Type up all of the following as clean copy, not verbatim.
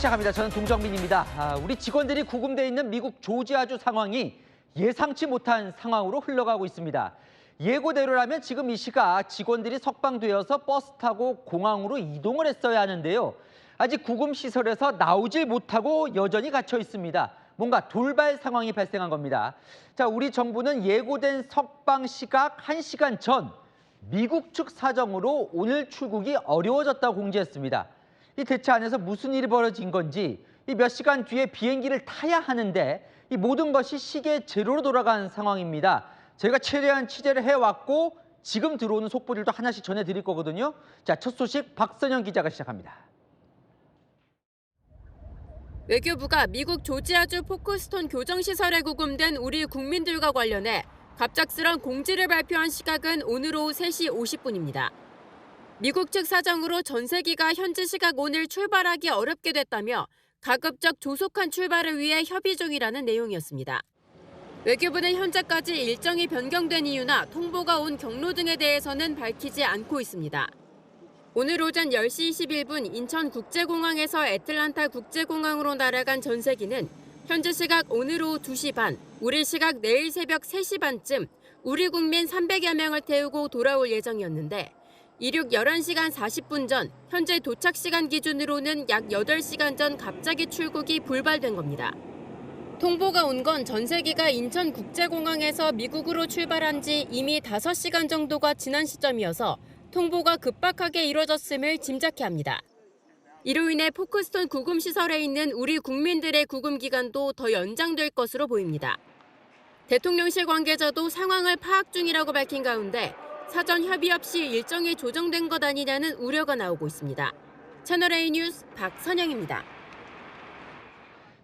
시작합니다. 저는 동정민입니다. 우리 직원들이 구금돼 있는 미국 조지아주 상황이 예상치 못한 상황으로 흘러가고 있습니다. 예고대로라면 지금 이 시각 직원들이 석방되어서 버스 타고 공항으로 이동을 했어야 하는데요. 아직 구금시설에서 나오질 못하고 여전히 갇혀 있습니다. 뭔가 돌발 상황이 발생한 겁니다. 자, 우리 정부는 예고된 석방 시각 1시간 전 미국 측 사정으로 오늘 출국이 어려워졌다고 공지했습니다. 이 대체 안에서 무슨 일이 벌어진 건지, 이 몇 시간 뒤에 비행기를 타야 하는데 이 모든 것이 시계 제로로 돌아간 상황입니다. 저희가 최대한 취재를 해왔고 지금 들어오는 속보들도 하나씩 전해드릴 거거든요. 자, 첫 소식 박선영 기자가 시작합니다. 외교부가 미국 조지아주 포크스톤 교정시설에 구금된 우리 국민들과 관련해 갑작스런 공지를 발표한 시각은 오늘 오후 3시 50분입니다. 미국 측 사정으로 전세기가 현지 시각 오늘 출발하기 어렵게 됐다며 가급적 조속한 출발을 위해 협의 중이라는 내용이었습니다. 외교부는 현재까지 일정이 변경된 이유나 통보가 온 경로 등에 대해서는 밝히지 않고 있습니다. 오늘 오전 10시 21분 인천국제공항에서 애틀란타 국제공항으로 날아간 전세기는 현지 시각 오늘 오후 2시 반, 우리 시각 내일 새벽 3시 반쯤 우리 국민 300여 명을 태우고 돌아올 예정이었는데 이륙 11시간 40분 전, 현재 도착 시간 기준으로는 약 8시간 전 갑자기 출국이 불발된 겁니다. 통보가 온 건 전세기가 인천국제공항에서 미국으로 출발한 지 이미 5시간 정도가 지난 시점이어서 통보가 급박하게 이뤄졌음을 짐작케 합니다. 이로 인해 포크스톤 구금시설에 있는 우리 국민들의 구금 기간도 더 연장될 것으로 보입니다. 대통령실 관계자도 상황을 파악 중이라고 밝힌 가운데 사전 협의 없이 일정이 조정된 것 아니냐는 우려가 나오고 있습니다. 채널A 뉴스 박선영입니다.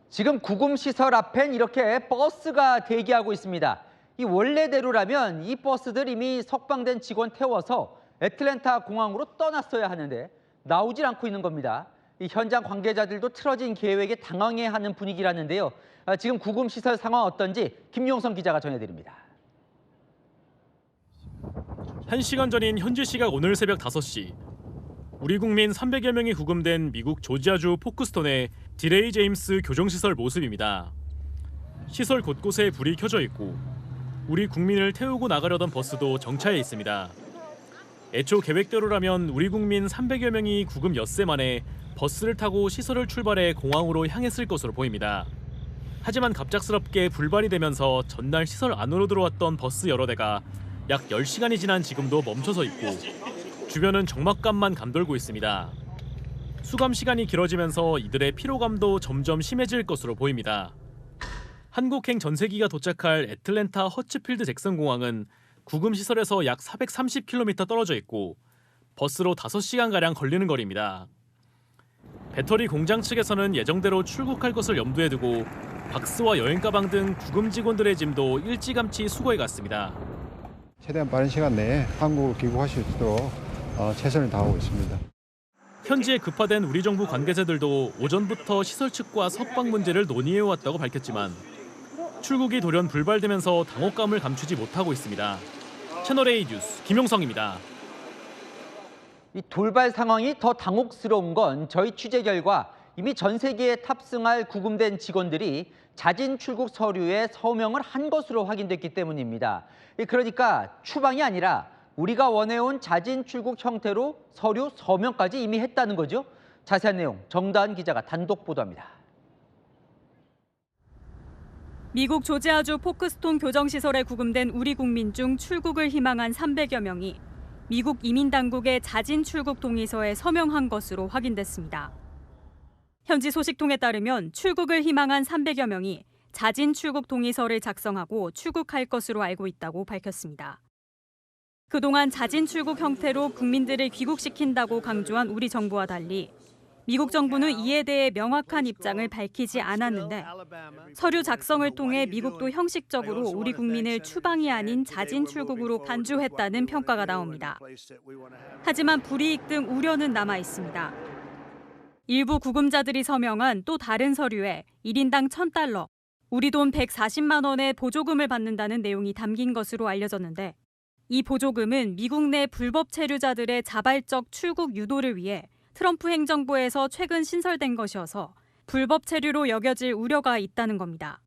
지금 구금시설 앞엔 이렇게 버스가 대기하고 있습니다. 이 원래대로라면 이 버스들 이미 석방된 직원 태워서 애틀랜타 공항으로 떠났어야 하는데 나오질 않고 있는 겁니다. 이 현장 관계자들도 틀어진 계획에 당황해하는 분위기라는데요. 지금 구금시설 상황 어떤지 김용성 기자가 전해드립니다. 1시간 전인 현지 시각 오늘 새벽 5시. 우리 국민 300여 명이 구금된 미국 조지아주 포크스톤의 디레이 제임스 교정시설 모습입니다. 시설 곳곳에 불이 켜져 있고 우리 국민을 태우고 나가려던 버스도 정차해 있습니다. 애초 계획대로라면 우리 국민 300여 명이 구금 엿새 만에 버스를 타고 시설을 출발해 공항으로 향했을 것으로 보입니다. 하지만 갑작스럽게 불발이 되면서 전날 시설 안으로 들어왔던 버스 여러 대가 약 10시간이 지난 지금도 멈춰서 있고 주변은 적막감만 감돌고 있습니다. 수감 시간이 길어지면서 이들의 피로감도 점점 심해질 것으로 보입니다. 한국행 전세기가 도착할 애틀랜타 허츠필드 잭슨 공항은 구금 시설에서 약 430km 떨어져 있고 버스로 5시간가량 걸리는 거리입니다. 배터리 공장 측에서는 예정대로 출국할 것을 염두에 두고 박스와 여행 가방 등 구금 직원들의 짐도 일찌감치 수거해 갔습니다. 최대한 빠른 시간 내에 한국으로 귀국하실 수 있도록 최선을 다하고 있습니다. 현지에 급파된 우리 정부 관계자들도 오전부터 시설 측과 석방 문제를 논의해왔다고 밝혔지만 출국이 돌연 불발되면서 당혹감을 감추지 못하고 있습니다. 채널A 뉴스 김용성입니다. 이 돌발 상황이 더 당혹스러운 건 저희 취재 결과 이미 전세기에 탑승할 구금된 직원들이 자진 출국 서류에 서명을 한 것으로 확인됐기 때문입니다. 그러니까 추방이 아니라 우리가 원해온 자진 출국 형태로 서류 서명까지 이미 했다는 거죠. 자세한 내용 정다은 기자가 단독 보도합니다. 미국 조지아주 포크스톤 교정시설에 구금된 우리 국민 중 출국을 희망한 300여 명이 미국 이민당국의 자진 출국 동의서에 서명한 것으로 확인됐습니다. 현지 소식통에 따르면 출국을 희망한 300여 명이 자진 출국 동의서를 작성하고 출국할 것으로 알고 있다고 밝혔습니다. 그동안 자진 출국 형태로 국민들을 귀국시킨다고 강조한 우리 정부와 달리 미국 정부는 이에 대해 명확한 입장을 밝히지 않았는데 서류 작성을 통해 미국도 형식적으로 우리 국민을 추방이 아닌 자진 출국으로 간주했다는 평가가 나옵니다. 하지만 불이익 등 우려는 남아 있습니다. 일부 구금자들이 서명한 또 다른 서류에 1인당 $1,000, 우리 돈 140만 원의 보조금을 받는다는 내용이 담긴 것으로 알려졌는데 이 보조금은 미국 내 불법 체류자들의 자발적 출국 유도를 위해 트럼프 행정부에서 최근 신설된 것이어서 불법 체류로 여겨질 우려가 있다는 겁니다.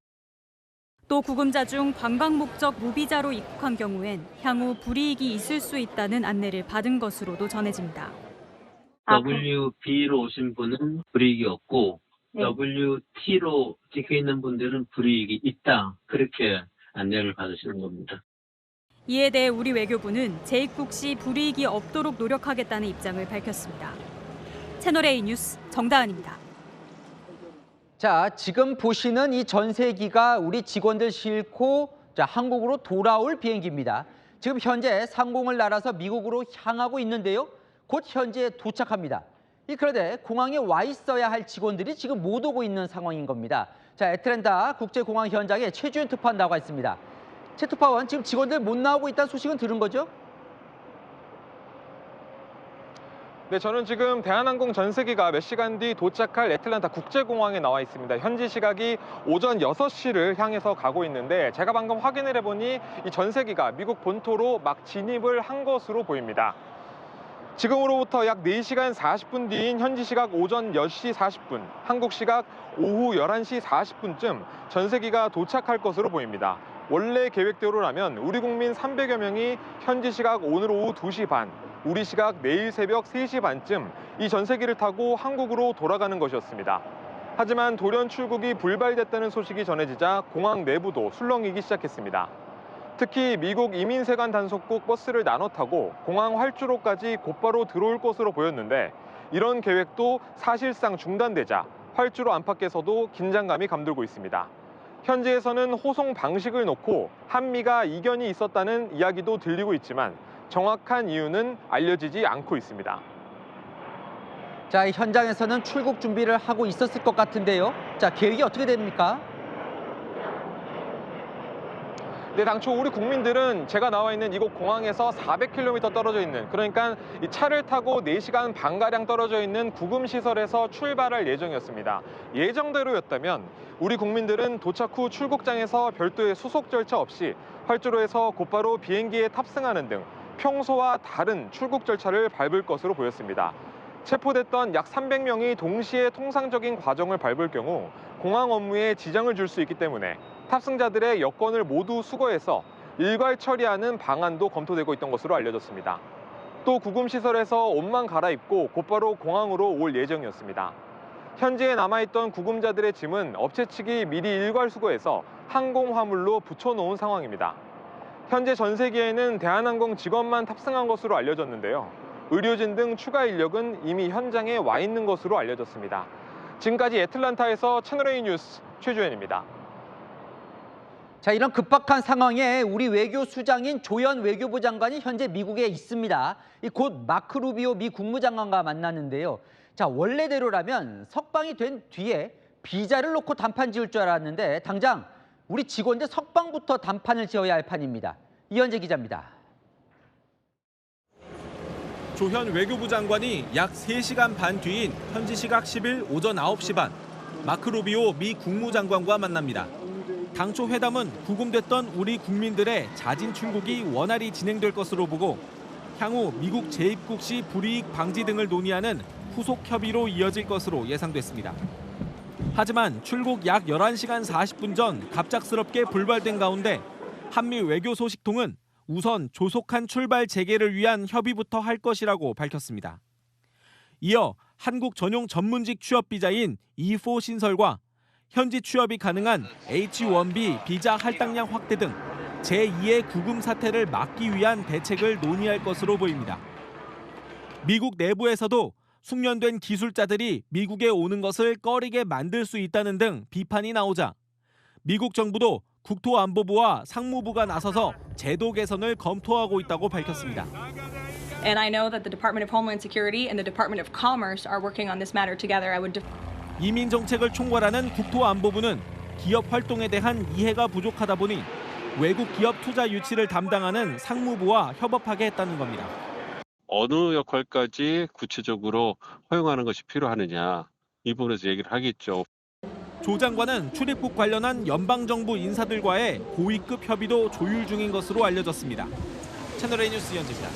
또 구금자 중 관광 목적 무비자로 입국한 경우엔 향후 불이익이 있을 수 있다는 안내를 받은 것으로도 전해집니다. WB로 오신 분은 불이익이 없고 WT로 찍혀 있는 분들은 불이익이 있다. 그렇게 안내를 받으시는 겁니다. 이에 대해 우리 외교부는 재입국 시 불이익이 없도록 노력하겠다는 입장을 밝혔습니다. 채널A 뉴스 정다은입니다. 자, 지금 보시는 이 전세기가 우리 직원들 싣고 한국으로 돌아올 비행기입니다. 지금 현재 상공을 날아서 미국으로 향하고 있는데요. 곧 현지에 도착합니다. 그런데 공항에 와 있어야 할 직원들이 지금 못 오고 있는 상황인 겁니다. 자, 애틀랜타 국제공항 현장에 최주현 특파원 나와 있습니다. 최 특파원, 지금 직원들 못 나오고 있다는 소식은 들은 거죠? 네, 저는 지금 대한항공 전세기가 몇 시간 뒤 도착할 애틀랜타 국제공항에 나와 있습니다. 현지 시각이 오전 6시를 향해서 가고 있는데 제가 방금 확인을 해보니 이 전세기가 미국 본토로 막 진입을 한 것으로 보입니다. 지금으로부터 약 4시간 40분 뒤인 현지 시각 오전 10시 40분, 한국 시각 오후 11시 40분쯤 전세기가 도착할 것으로 보입니다. 원래 계획대로라면 우리 국민 300여 명이 현지 시각 오늘 오후 2시 반, 우리 시각 내일 새벽 3시 반쯤 이 전세기를 타고 한국으로 돌아가는 것이었습니다. 하지만 돌연 출국이 불발됐다는 소식이 전해지자 공항 내부도 술렁이기 시작했습니다. 특히 미국 이민세관 단속국 버스를 나눠 타고 공항 활주로까지 곧바로 들어올 것으로 보였는데 이런 계획도 사실상 중단되자 활주로 안팎에서도 긴장감이 감돌고 있습니다. 현지에서는 호송 방식을 놓고 한미가 이견이 있었다는 이야기도 들리고 있지만 정확한 이유는 알려지지 않고 있습니다. 자, 현장에서는 출국 준비를 하고 있었을 것 같은데요. 자, 계획이 어떻게 됩니까? 네, 당초 우리 국민들은 제가 나와 있는 이곳 공항에서 400km 떨어져 있는, 그러니까 이 차를 타고 4시간 반가량 떨어져 있는 구금시설에서 출발할 예정이었습니다. 예정대로였다면 우리 국민들은 도착 후 출국장에서 별도의 수속 절차 없이 활주로에서 곧바로 비행기에 탑승하는 등 평소와 다른 출국 절차를 밟을 것으로 보였습니다. 체포됐던 약 300명이 동시에 통상적인 과정을 밟을 경우 공항 업무에 지장을 줄 수 있기 때문에 탑승자들의 여권을 모두 수거해서 일괄 처리하는 방안도 검토되고 있던 것으로 알려졌습니다. 또 구금시설에서 옷만 갈아입고 곧바로 공항으로 올 예정이었습니다. 현지에 남아있던 구금자들의 짐은 업체 측이 미리 일괄 수거해서 항공 화물로 붙여놓은 상황입니다. 현재 전세기에는 대한항공 직원만 탑승한 것으로 알려졌는데요. 의료진 등 추가 인력은 이미 현장에 와 있는 것으로 알려졌습니다. 지금까지 애틀랜타에서 채널A 뉴스 최주현입니다. 자, 이런 급박한 상황에 우리 외교수장인 조현 외교부 장관이 현재 미국에 있습니다. 곧 마크 루비오 미 국무장관과 만났는데요. 자, 원래대로라면 석방이 된 뒤에 비자를 놓고 단판 지을 줄 알았는데 당장 우리 직원들 석방부터 단판을 지어야 할 판입니다. 이현재 기자입니다. 조현 외교부 장관이 약 3시간 반 뒤인 현지 시각 10일 오전 9시 반 마크 루비오 미 국무장관과 만납니다. 당초 회담은 구금됐던 우리 국민들의 자진 출국이 원활히 진행될 것으로 보고 향후 미국 재입국 시 불이익 방지 등을 논의하는 후속 협의로 이어질 것으로 예상됐습니다. 하지만 출국 약 11시간 40분 전 갑작스럽게 불발된 가운데 한미 외교소식통은 우선 조속한 출발 재개를 위한 협의부터 할 것이라고 밝혔습니다. 이어 한국 전용 전문직 취업 비자인 E4 신설과 현지 취업이 가능한 H-1B 비자 할당량 확대 등 제2의 구금 사태를 막기 위한 대책을 논의할 것으로 보입니다. 미국 내부에서도 숙련된 기술자들이 미국에 오는 것을 꺼리게 만들 수 있다는 등 비판이 나오자 미국 정부도 국토안보부와 상무부가 나서서 제도 개선을 검토하고 있다고 밝혔습니다. And I know that the Department of Homeland Security and the Department of Commerce are working on this matter together. 이민 정책을 총괄하는 국토안보부는 기업 활동에 대한 이해가 부족하다 보니 외국 기업 투자 유치를 담당하는 상무부와 협업하게 했다는 겁니다. 어느 역할까지 구체적으로 허용하는 것이 필요하느냐 이 부분에서 얘기를 하겠죠. 조 장관은 출입국 관련한 연방정부 인사들과의 고위급 협의도 조율 중인 것으로 알려졌습니다. 채널A 뉴스 이현재입니다.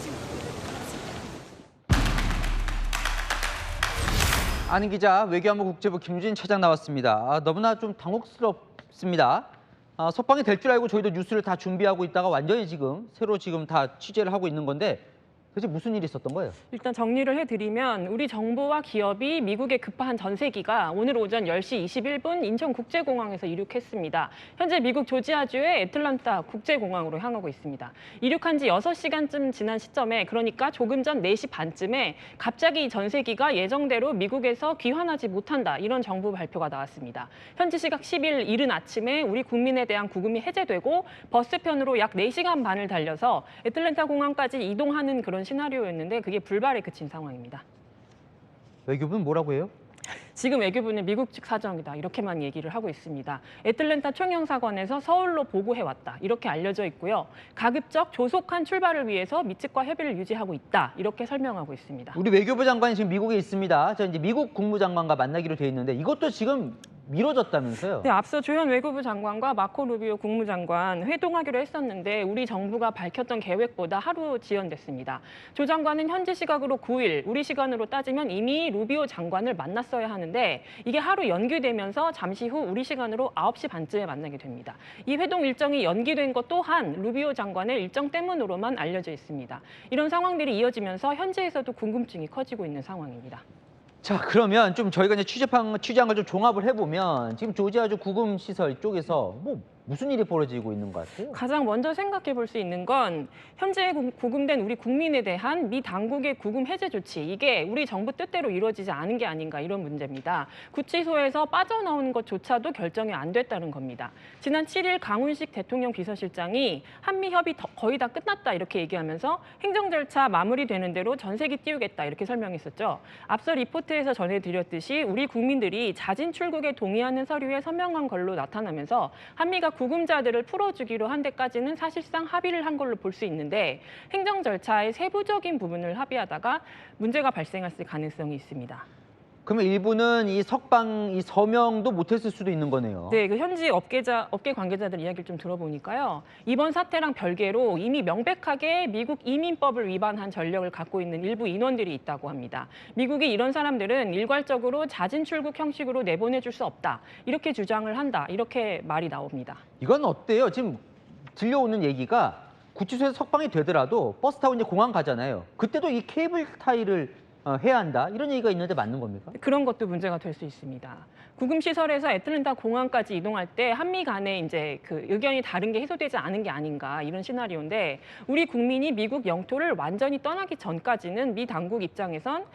아는 기자, 외교안보 국제부 김유진 차장 나왔습니다. 너무나 좀 당혹스럽습니다. 석방이 될 줄 알고 저희도 뉴스를 다 준비하고 있다가 완전히 새로 다 취재를 하고 있는 건데 도대체 무슨 일이 있었던 거예요? 일단 정리를 해드리면 우리 정부와 기업이 미국에 급파한 전세기가 오늘 오전 10시 21분 인천국제공항에서 이륙했습니다. 현재 미국 조지아주의 애틀랜타 국제공항으로 향하고 있습니다. 이륙한 지 6시간쯤 지난 시점에, 그러니까 조금 전 4시 반쯤에 갑자기 전세기가 예정대로 미국에서 귀환하지 못한다, 이런 정부 발표가 나왔습니다. 현지 시각 10일 이른 아침에 우리 국민에 대한 구금이 해제되고 버스편으로 약 4시간 반을 달려서 애틀랜타 공항까지 이동하는 그런 시나리오였는데 그게 불발에 그친 상황입니다. 외교부는 뭐라고 해요? 지금 외교부는 미국 측 사정이다, 이렇게만 얘기를 하고 있습니다. 애틀랜타 총영사관에서 서울로 보고해왔다, 이렇게 알려져 있고요. 가급적 조속한 출발을 위해서 미 측과 협의를 유지하고 있다, 이렇게 설명하고 있습니다. 우리 외교부 장관이 지금 미국에 있습니다. 이제 미국 국무장관과 만나기로 돼 있는데 이것도 지금 미뤄졌다면서요? 네, 앞서 조현 외교부 장관과 마코 루비오 국무장관 회동하기로 했었는데 우리 정부가 밝혔던 계획보다 하루 지연됐습니다. 조 장관은 현지 시각으로 9일, 우리 시간으로 따지면 이미 루비오 장관을 만났어야 하는데 이게 하루 연기되면서 잠시 후 우리 시간으로 9시 반쯤에 만나게 됩니다. 이 회동 일정이 연기된 것 또한 루비오 장관의 일정 때문으로만 알려져 있습니다. 이런 상황들이 이어지면서 현지에서도 궁금증이 커지고 있는 상황입니다. 자, 그러면 좀 저희가 이제 취재한 걸 좀 종합을 해보면 지금 조지아주 구금 시설 쪽에서 무슨 일이 벌어지고 있는 것 같아요? 가장 먼저 생각해 볼 수 있는 건 현재 구금된 우리 국민에 대한 미 당국의 구금 해제 조치, 이게 우리 정부 뜻대로 이루어지지 않은 게 아닌가, 이런 문제입니다. 구치소에서 빠져나오는 것조차도 결정이 안 됐다는 겁니다. 지난 7일 강훈식 대통령 비서실장이 한미 협의 거의 다 끝났다, 이렇게 얘기하면서 행정 절차 마무리되는 대로 전세기 띄우겠다, 이렇게 설명했었죠. 앞서 리포트에서 전해드렸듯이 우리 국민들이 자진 출국에 동의하는 서류에 서명한 걸로 나타나면서 한미가 구금자들을 풀어주기로 한 데까지는 사실상 합의를 한 걸로 볼 수 있는데 행정 절차의 세부적인 부분을 합의하다가 문제가 발생할 가능성이 있습니다. 그러면 일부는 이 서명도 못했을 수도 있는 거네요. 네, 그 현지 업계 관계자들 이야기를 좀 들어보니까요. 이번 사태랑 별개로 이미 명백하게 미국 이민법을 위반한 전력을 갖고 있는 일부 인원들이 있다고 합니다. 미국이 이런 사람들은 일괄적으로 자진 출국 형식으로 내보내줄 수 없다, 이렇게 주장을 한다, 이렇게 말이 나옵니다. 이건 어때요? 지금 들려오는 얘기가 구치소에서 석방이 되더라도 버스 타고 이제 공항 가잖아요. 그때도 이 케이블 타이를 해야 한다, 이런 얘기가 있는데 맞는 겁니까? 그런 것도 문제가 될 수 있습니다. 구금 시설에서 애틀랜타 공항까지 이동할 때 한미 간에 이제 그 의견이 다른 게 해소되지 않은 게 아닌가, 이런 시나리오인데 우리 국민이 미국 영토를 완전히 떠나기 전까지는 미 당국 입장에선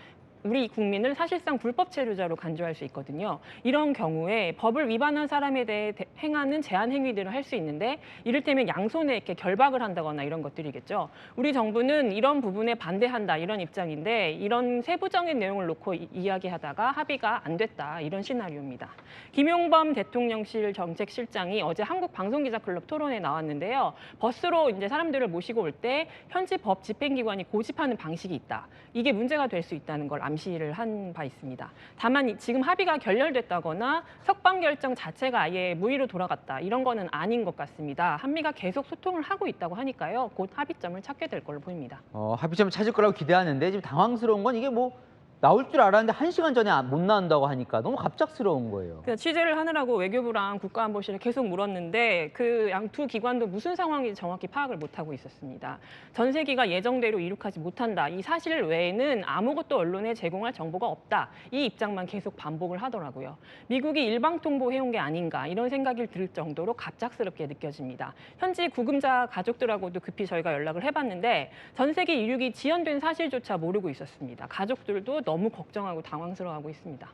우리 국민을 사실상 불법 체류자로 간주할 수 있거든요. 이런 경우에 법을 위반한 사람에 대해 행하는 제한 행위들을 할 수 있는데 이를테면 양손에 이렇게 결박을 한다거나 이런 것들이겠죠. 우리 정부는 이런 부분에 반대한다, 이런 입장인데 이런 세부적인 내용을 놓고 이야기하다가 합의가 안 됐다, 이런 시나리오입니다. 김용범 대통령실 정책실장이 어제 한국방송기자클럽 토론에 나왔는데요. 버스로 이제 사람들을 모시고 올 때 현지 법 집행기관이 고집하는 방식이 있다, 이게 문제가 될 수 있다는 걸 암시를 한 바 있습니다. 다만 지금 합의가 결렬됐다거나 석방 결정 자체가 아예 무의로 돌아갔다, 이런 거는 아닌 것 같습니다. 한미가 계속 소통을 하고 있다고 하니까요. 곧 합의점을 찾게 될 걸로 보입니다. 합의점을 찾을 거라고 기대하는데 지금 당황스러운 건 이게 나올 줄 알았는데 1시간 전에 못 나온다고 하니까 너무 갑작스러운 거예요. 취재를 하느라고 외교부랑 국가안보실에 계속 물었는데 그 양 두 기관도 무슨 상황인지 정확히 파악을 못하고 있었습니다. 전세기가 예정대로 이륙하지 못한다, 이 사실 외에는 아무것도 언론에 제공할 정보가 없다, 이 입장만 계속 반복을 하더라고요. 미국이 일방통보해온 게 아닌가, 이런 생각이 들 정도로 갑작스럽게 느껴집니다. 현지 구금자 가족들하고도 급히 저희가 연락을 해봤는데 전세기 이륙이 지연된 사실조차 모르고 있었습니다. 가족들도 너무 걱정하고 당황스러워하고 있습니다.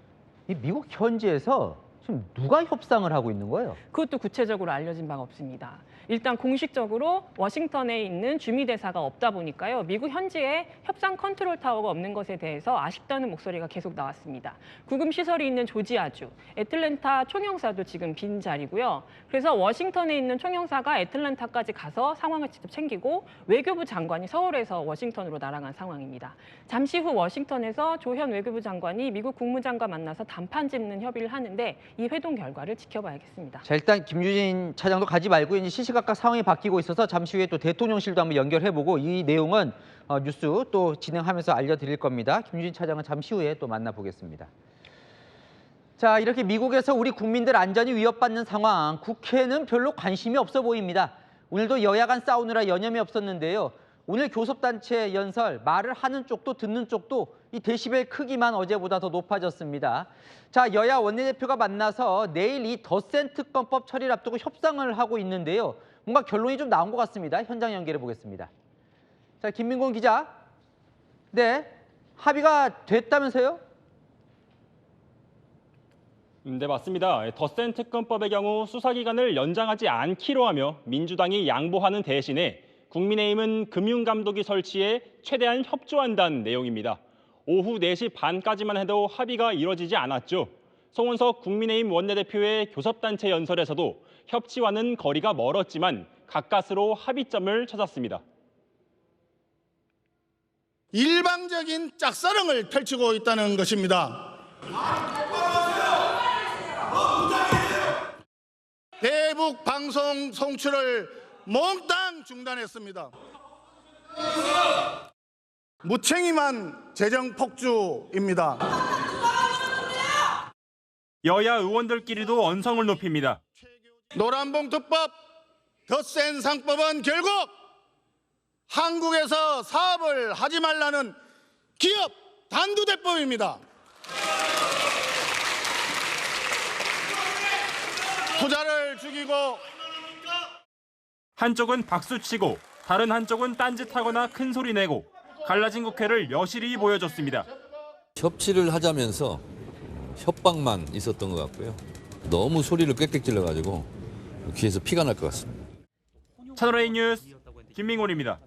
이 미국 현지에서 지금 누가 협상을 하고 있는 거예요? 그것도 구체적으로 알려진 바가 없습니다. 일단 공식적으로 워싱턴에 있는 주미대사가 없다 보니까요. 미국 현지에 협상 컨트롤 타워가 없는 것에 대해서 아쉽다는 목소리가 계속 나왔습니다. 구금 시설이 있는 조지아주, 애틀랜타 총영사도 지금 빈 자리고요. 그래서 워싱턴에 있는 총영사가 애틀랜타까지 가서 상황을 직접 챙기고 외교부 장관이 서울에서 워싱턴으로 날아간 상황입니다. 잠시 후 워싱턴에서 조현 외교부 장관이 미국 국무장관 만나서 단판 짚는 협의를 하는데 이 회동 결과를 지켜봐야겠습니다. 자, 일단 김유진 차장도 가지 말고 이제 시시각각 상황이 바뀌고 있어서 잠시 후에 또 대통령실도 한번 연결해보고 이 내용은 뉴스 또 진행하면서 알려드릴 겁니다. 김유진 차장은 잠시 후에 또 만나보겠습니다. 자, 이렇게 미국에서 우리 국민들 안전이 위협받는 상황, 국회는 별로 관심이 없어 보입니다. 오늘도 여야 간 싸우느라 여념이 없었는데요. 오늘 교섭단체 연설, 말을 하는 쪽도 듣는 쪽도 이 데시벨 크기만 어제보다 더 높아졌습니다. 자, 여야 원내대표가 만나서 내일 이 덧센 특검법 처리를 앞두고 협상을 하고 있는데요. 뭔가 결론이 좀 나온 것 같습니다. 현장 연결해 보겠습니다. 자, 김민곤 기자. 네, 합의가 됐다면서요? 네, 맞습니다. 덧센 특검법의 경우 수사기간을 연장하지 않기로 하며 민주당이 양보하는 대신에 국민의힘은 금융감독위 설치에 최대한 협조한다는 내용입니다. 오후 4시 반까지만 해도 합의가 이뤄지지 않았죠. 송원석 국민의힘 원내대표의 교섭단체 연설에서도 협치와는 거리가 멀었지만 가까스로 합의점을 찾았습니다. 일방적인 짝사랑을 펼치고 있다는 것입니다. 대북 방송 송출을 몽땅 중단했습니다. 무책임한 재정 폭주입니다. 여야 의원들끼리도 언성을 높입니다. 노란봉투법, 덧센 상법은 결국 한국에서 사업을 하지 말라는 기업 단두대법입니다. 투자를 죽이고 한쪽은 박수치고 다른 한쪽은 딴짓하거나 큰 소리 내고 갈라진 국회를 여실히 보여줬습니다. 협치를 하자면서 협박만 있었던 것 같고요. 너무 소리를 꽥꽥 질러가지고 귀에서 피가 날 것 같습니다. 채널A 뉴스 김민곤입니다.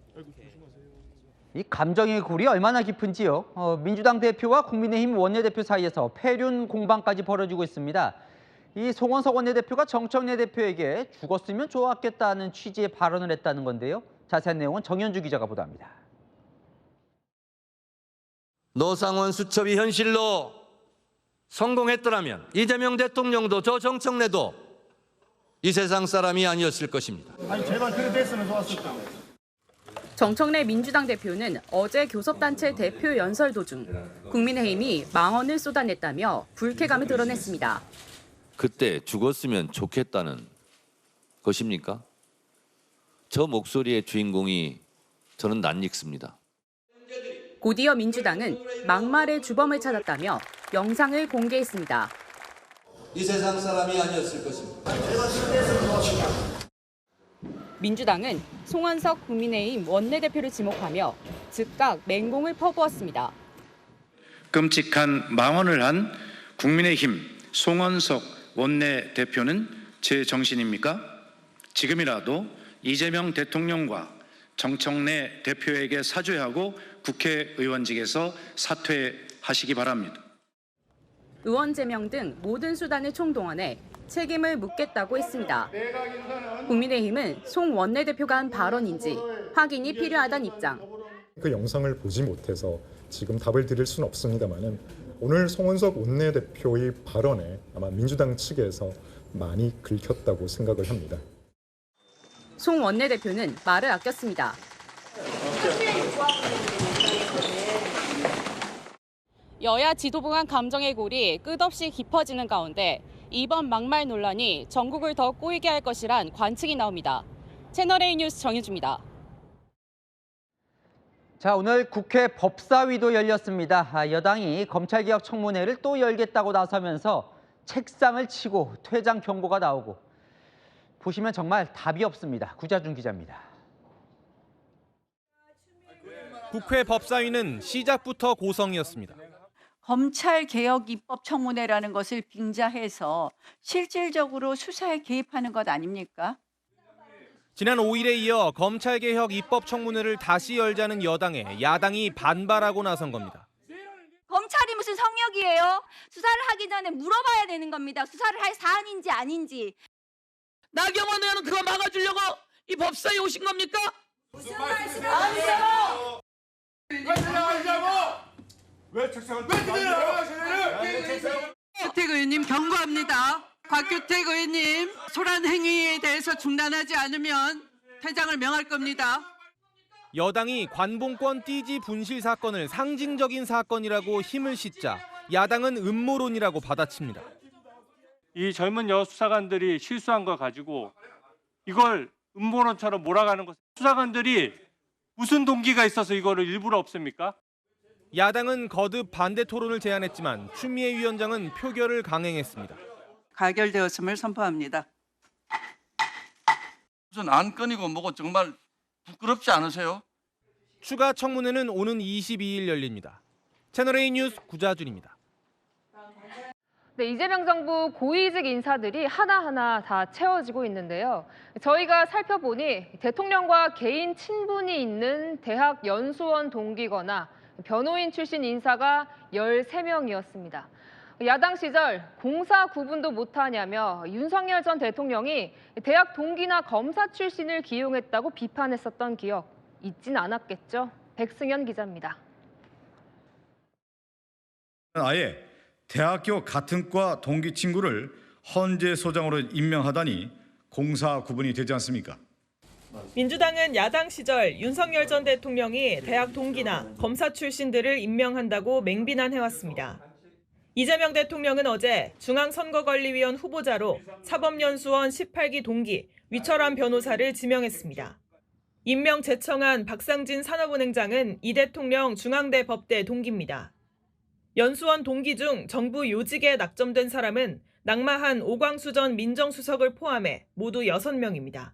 이 감정의 골이 얼마나 깊은지요. 민주당 대표와 국민의힘 원내대표 사이에서 폐륜 공방까지 벌어지고 있습니다. 이 송원석 원내대표가 정청래 대표에게 죽었으면 좋았겠다는 취지의 발언을 했다는 건데요. 자세한 내용은 정현주 기자가 보도합니다. 노상원 수첩이 현실로 성공했더라면 이재명 대통령도 저 정청래도 이 세상 사람이 아니었을 것입니다. 아니 제발 그래 됐으면 좋았을 텐데. 정청래 민주당 대표는 어제 교섭단체 대표 연설 도중 국민의힘이 망언을 쏟아냈다며 불쾌감을 드러냈습니다. 그때 죽었으면 좋겠다는 것입니까? 저 목소리의 주인공이 저는 낯익습니다. 곧이어 민주당은 막말의 주범을 찾았다며 영상을 공개했습니다. 이 세상 사람이 아니었을 것입니다. 민주당은 송원석 국민의힘 원내대표를 지목하며 즉각 맹공을 퍼부었습니다. 끔찍한 망언을 한 국민의힘 송원석 원내대표는 제 정신입니까? 지금이라도 이재명 대통령과 정청래 대표에게 사죄하고 국회의원직에서 사퇴하시기 바랍니다. 의원 제명 등 모든 수단을 총동원해 책임을 묻겠다고 했습니다. 국민의힘은 송 원내대표가 한 발언인지 확인이 필요하다는 입장. 그 영상을 보지 못해서 지금 답을 드릴 수는 없습니다만은 오늘 송원석 원내대표의 발언에 아마 민주당 측에서 많이 긁혔다고 생각을 합니다. 송 원내대표는 말을 아꼈습니다. 여야 지도부 간 감정의 골이 끝없이 깊어지는 가운데 이번 막말 논란이 전국을 더 꼬이게 할 것이란 관측이 나옵니다. 채널A 뉴스 정유주입니다. 자, 오늘 국회 법사위도 열렸습니다. 여당이 검찰개혁 청문회를 또 열겠다고 나서면서 책상을 치고 퇴장 경고가 나오고 보시면 정말 답이 없습니다. 구자준 기자입니다. 국회 법사위는 시작부터 고성이었습니다. 검찰개혁 입법 청문회라는 것을 빙자해서 실질적으로 수사에 개입하는 것 아닙니까? 지난 5일에 이어 검찰개혁 입법 청문회를 다시 열자는 여당에 야당이 반발하고 나선 겁니다. 검찰이 무슨 성역이에요? 수사를 하기 전에 물어봐야 되는 겁니다. 수사를 할 사안인지 아닌지. 나경원 의원은 그거 막아주려고 이 법사위에 오신 겁니까? 무슨 말씀이세요? 왜 책상을 곽규택 의원님 경고합니다. 곽규택 의원님 소란 행위에 대해서 중단하지 않으면 퇴장을 명할 겁니다. 여당이 관봉권 띠지 분실 사건을 상징적인 사건이라고 힘을 싣자 야당은 음모론이라고 받아칩니다. 이 젊은 여수사관들이 실수한 걸 가지고 이걸 음모론처럼 몰아가는 것, 수사관들이 무슨 동기가 있어서 이거를 일부러 없습니까? 야당은 거듭 반대 토론을 제안했지만 추미애 위원장은 표결을 강행했습니다. 가결되었음을 선포합니다. 무슨 안건이고 뭐고 정말 부끄럽지 않으세요? 추가 청문회는 오는 22일 열립니다. 채널A 뉴스 구자준입니다. 네, 이재명 정부 고위직 인사들이 하나하나 다 채워지고 있는데요. 저희가 살펴보니 대통령과 개인 친분이 있는 대학 연수원 동기거나 변호인 출신 인사가 13명이었습니다. 야당 시절 공사 구분도 못하냐며 윤석열 전 대통령이 대학 동기나 검사 출신을 기용했다고 비판했었던 기억 잊진 않았겠죠? 백승현 기자입니다. 아예 대학교 같은 과 동기 친구를 헌재 소장으로 임명하다니 공사 구분이 되지 않습니까? 민주당은 야당 시절 윤석열 전 대통령이 대학 동기나 검사 출신들을 임명한다고 맹비난해왔습니다. 이재명 대통령은 어제 중앙선거관리위원 후보자로 사법연수원 18기 동기 위철환 변호사를 지명했습니다. 임명 제청한 박상진 산업은행장은 이 대통령 중앙대 법대 동기입니다. 연수원 동기 중 정부 요직에 낙점된 사람은 낙마한 오광수 전 민정수석을 포함해 모두 6명입니다.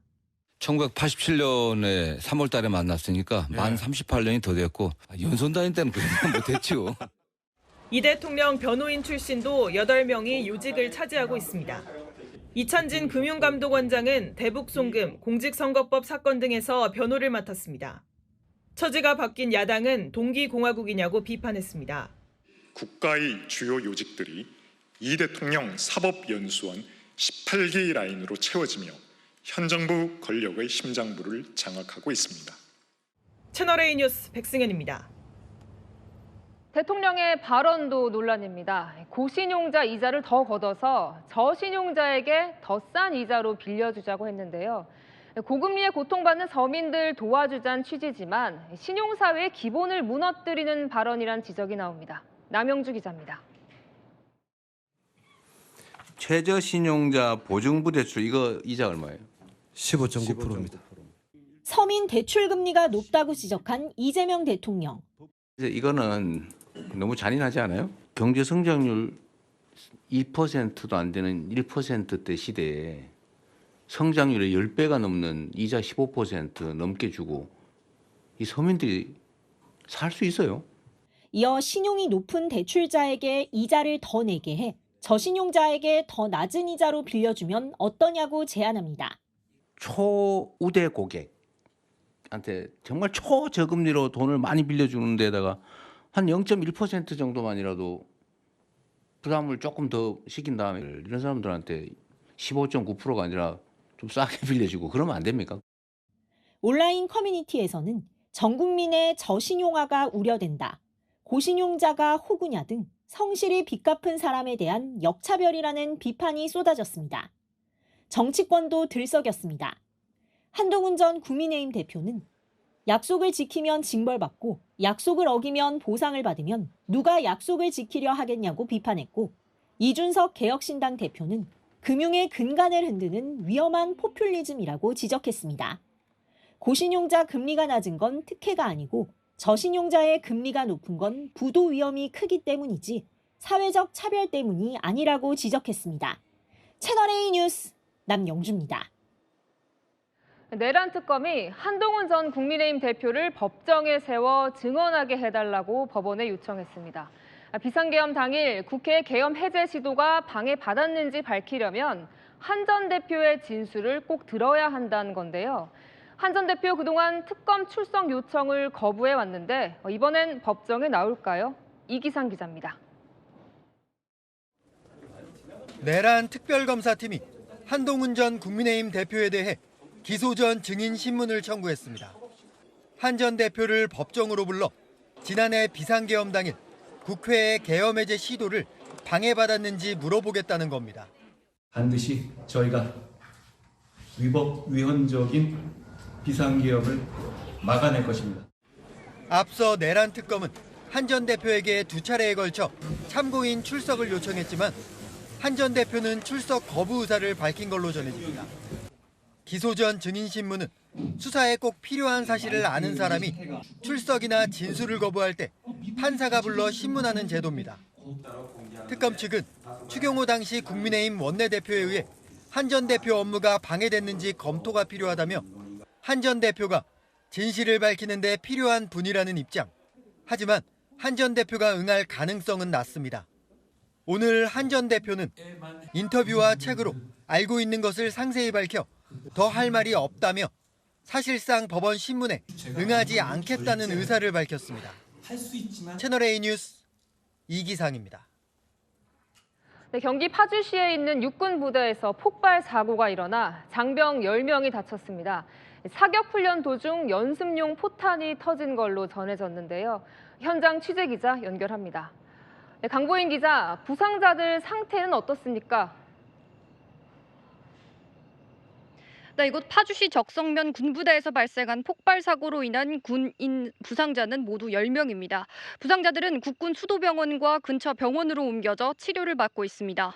1987년에 3월 달에 만났으니까 만 38년이 더 됐고 연수원 다닐 때는 그냥 못했죠. 이 대통령 변호인 출신도 8명이 요직을 차지하고 있습니다. 이찬진 금융감독원장은 대북송금, 공직선거법 사건 등에서 변호를 맡았습니다. 처지가 바뀐 야당은 동기공화국이냐고 비판했습니다. 국가의 주요 요직들이 이 대통령 사법연수원 18기 라인으로 채워지며 현 정부 권력의 심장부를 장악하고 있습니다. 채널A 뉴스 백승현입니다. 대통령의 발언도 논란입니다. 고신용자 이자를 더 걷어서 저신용자에게 더 싼 이자로 빌려주자고 했는데요. 고금리에 고통받는 서민들 도와주자는 취지지만 신용사회의 기본을 무너뜨리는 발언이란 지적이 나옵니다. 남영주 기자입니다. 최저신용자 보증부 대출 이거 이자 얼마예요? 15.9%입니다. 서민 대출 금리가 높다고 지적한 이재명 대통령. 이거는 너무 잔인하지 않아요? 경제 성장률 2%도 안 되는 1%대 시대에 성장률의 10배가 넘는 이자 15% 넘게 주고 이 서민들이 살 수 있어요? 이어 신용이 높은 대출자에게 이자를 더 내게 해 저신용자에게 더 낮은 이자로 빌려주면 어떠냐고 제안합니다. 초우대 고객한테 정말 초저금리로 돈을 많이 빌려주는 데다가 한 0.1% 정도만이라도 부담을 조금 더 시킨 다음에 이런 사람들한테 15.9%가 아니라 좀 싸게 빌려주고 그러면 안 됩니까? 온라인 커뮤니티에서는 전 국민의 저신용화가 우려된다. 고신용자가 호구냐 등 성실히 빚 갚은 사람에 대한 역차별이라는 비판이 쏟아졌습니다. 정치권도 들썩였습니다. 한동훈 전 국민의힘 대표는 약속을 지키면 징벌받고 약속을 어기면 보상을 받으면 누가 약속을 지키려 하겠냐고 비판했고 이준석 개혁신당 대표는 금융의 근간을 흔드는 위험한 포퓰리즘이라고 지적했습니다. 고신용자 금리가 낮은 건 특혜가 아니고 저신용자의 금리가 높은 건 부도 위험이 크기 때문이지 사회적 차별 때문이 아니라고 지적했습니다. 채널A 뉴스 남영주입니다. 내란 특검이 한동훈 전 국민의힘 대표를 법정에 세워 증언하게 해달라고 법원에 요청했습니다. 비상계엄 당일 국회 계엄 해제 시도가 방해받았는지 밝히려면 한 전 대표의 진술을 꼭 들어야 한다는 건데요. 한 전 대표 그동안 특검 출석 요청을 거부해 왔는데 이번엔 법정에 나올까요? 이기상 기자입니다. 내란 특별검사팀이 한동훈 전 국민의힘 대표에 대해 기소 전 증인 신문을 청구했습니다. 한 전 대표를 법정으로 불러 지난해 비상계엄 당일 국회의 계엄 해제 시도를 방해받았는지 물어보겠다는 겁니다. 반드시 저희가 위헌적인 비상계엄을 막아낼 것입니다. 앞서 내란 특검은 한 전 대표에게 2차례에 걸쳐 참고인 출석을 요청했지만 한 전 대표는 출석 거부 의사를 밝힌 걸로 전해집니다. 기소 전 증인신문은 수사에 꼭 필요한 사실을 아는 사람이 출석이나 진술을 거부할 때 판사가 불러 신문하는 제도입니다. 특검 측은 추경호 당시 국민의힘 원내대표에 의해 한 전 대표 업무가 방해됐는지 검토가 필요하다며 한 전 대표가 진실을 밝히는 데 필요한 분이라는 입장. 하지만 한 전 대표가 응할 가능성은 낮습니다. 오늘 한 전 대표는 인터뷰와 책으로 알고 있는 것을 상세히 밝혀 더 할 말이 없다며 사실상 법원 신문에 응하지 않겠다는 의사를 밝혔습니다. 채널A 뉴스 이기상입니다. 네, 경기 파주시에 있는 육군 부대에서 폭발 사고가 일어나 장병 10명이 다쳤습니다. 사격 훈련 도중 연습용 포탄이 터진 걸로 전해졌는데요. 현장 취재 기자 연결합니다. 네, 강보인 기자, 부상자들 상태는 어떻습니까? 네, 이곳 파주시 적성면 군부대에서 발생한 폭발 사고로 인한 군인 부상자는 모두 10명입니다. 부상자들은 국군 수도병원과 근처 병원으로 옮겨져 치료를 받고 있습니다.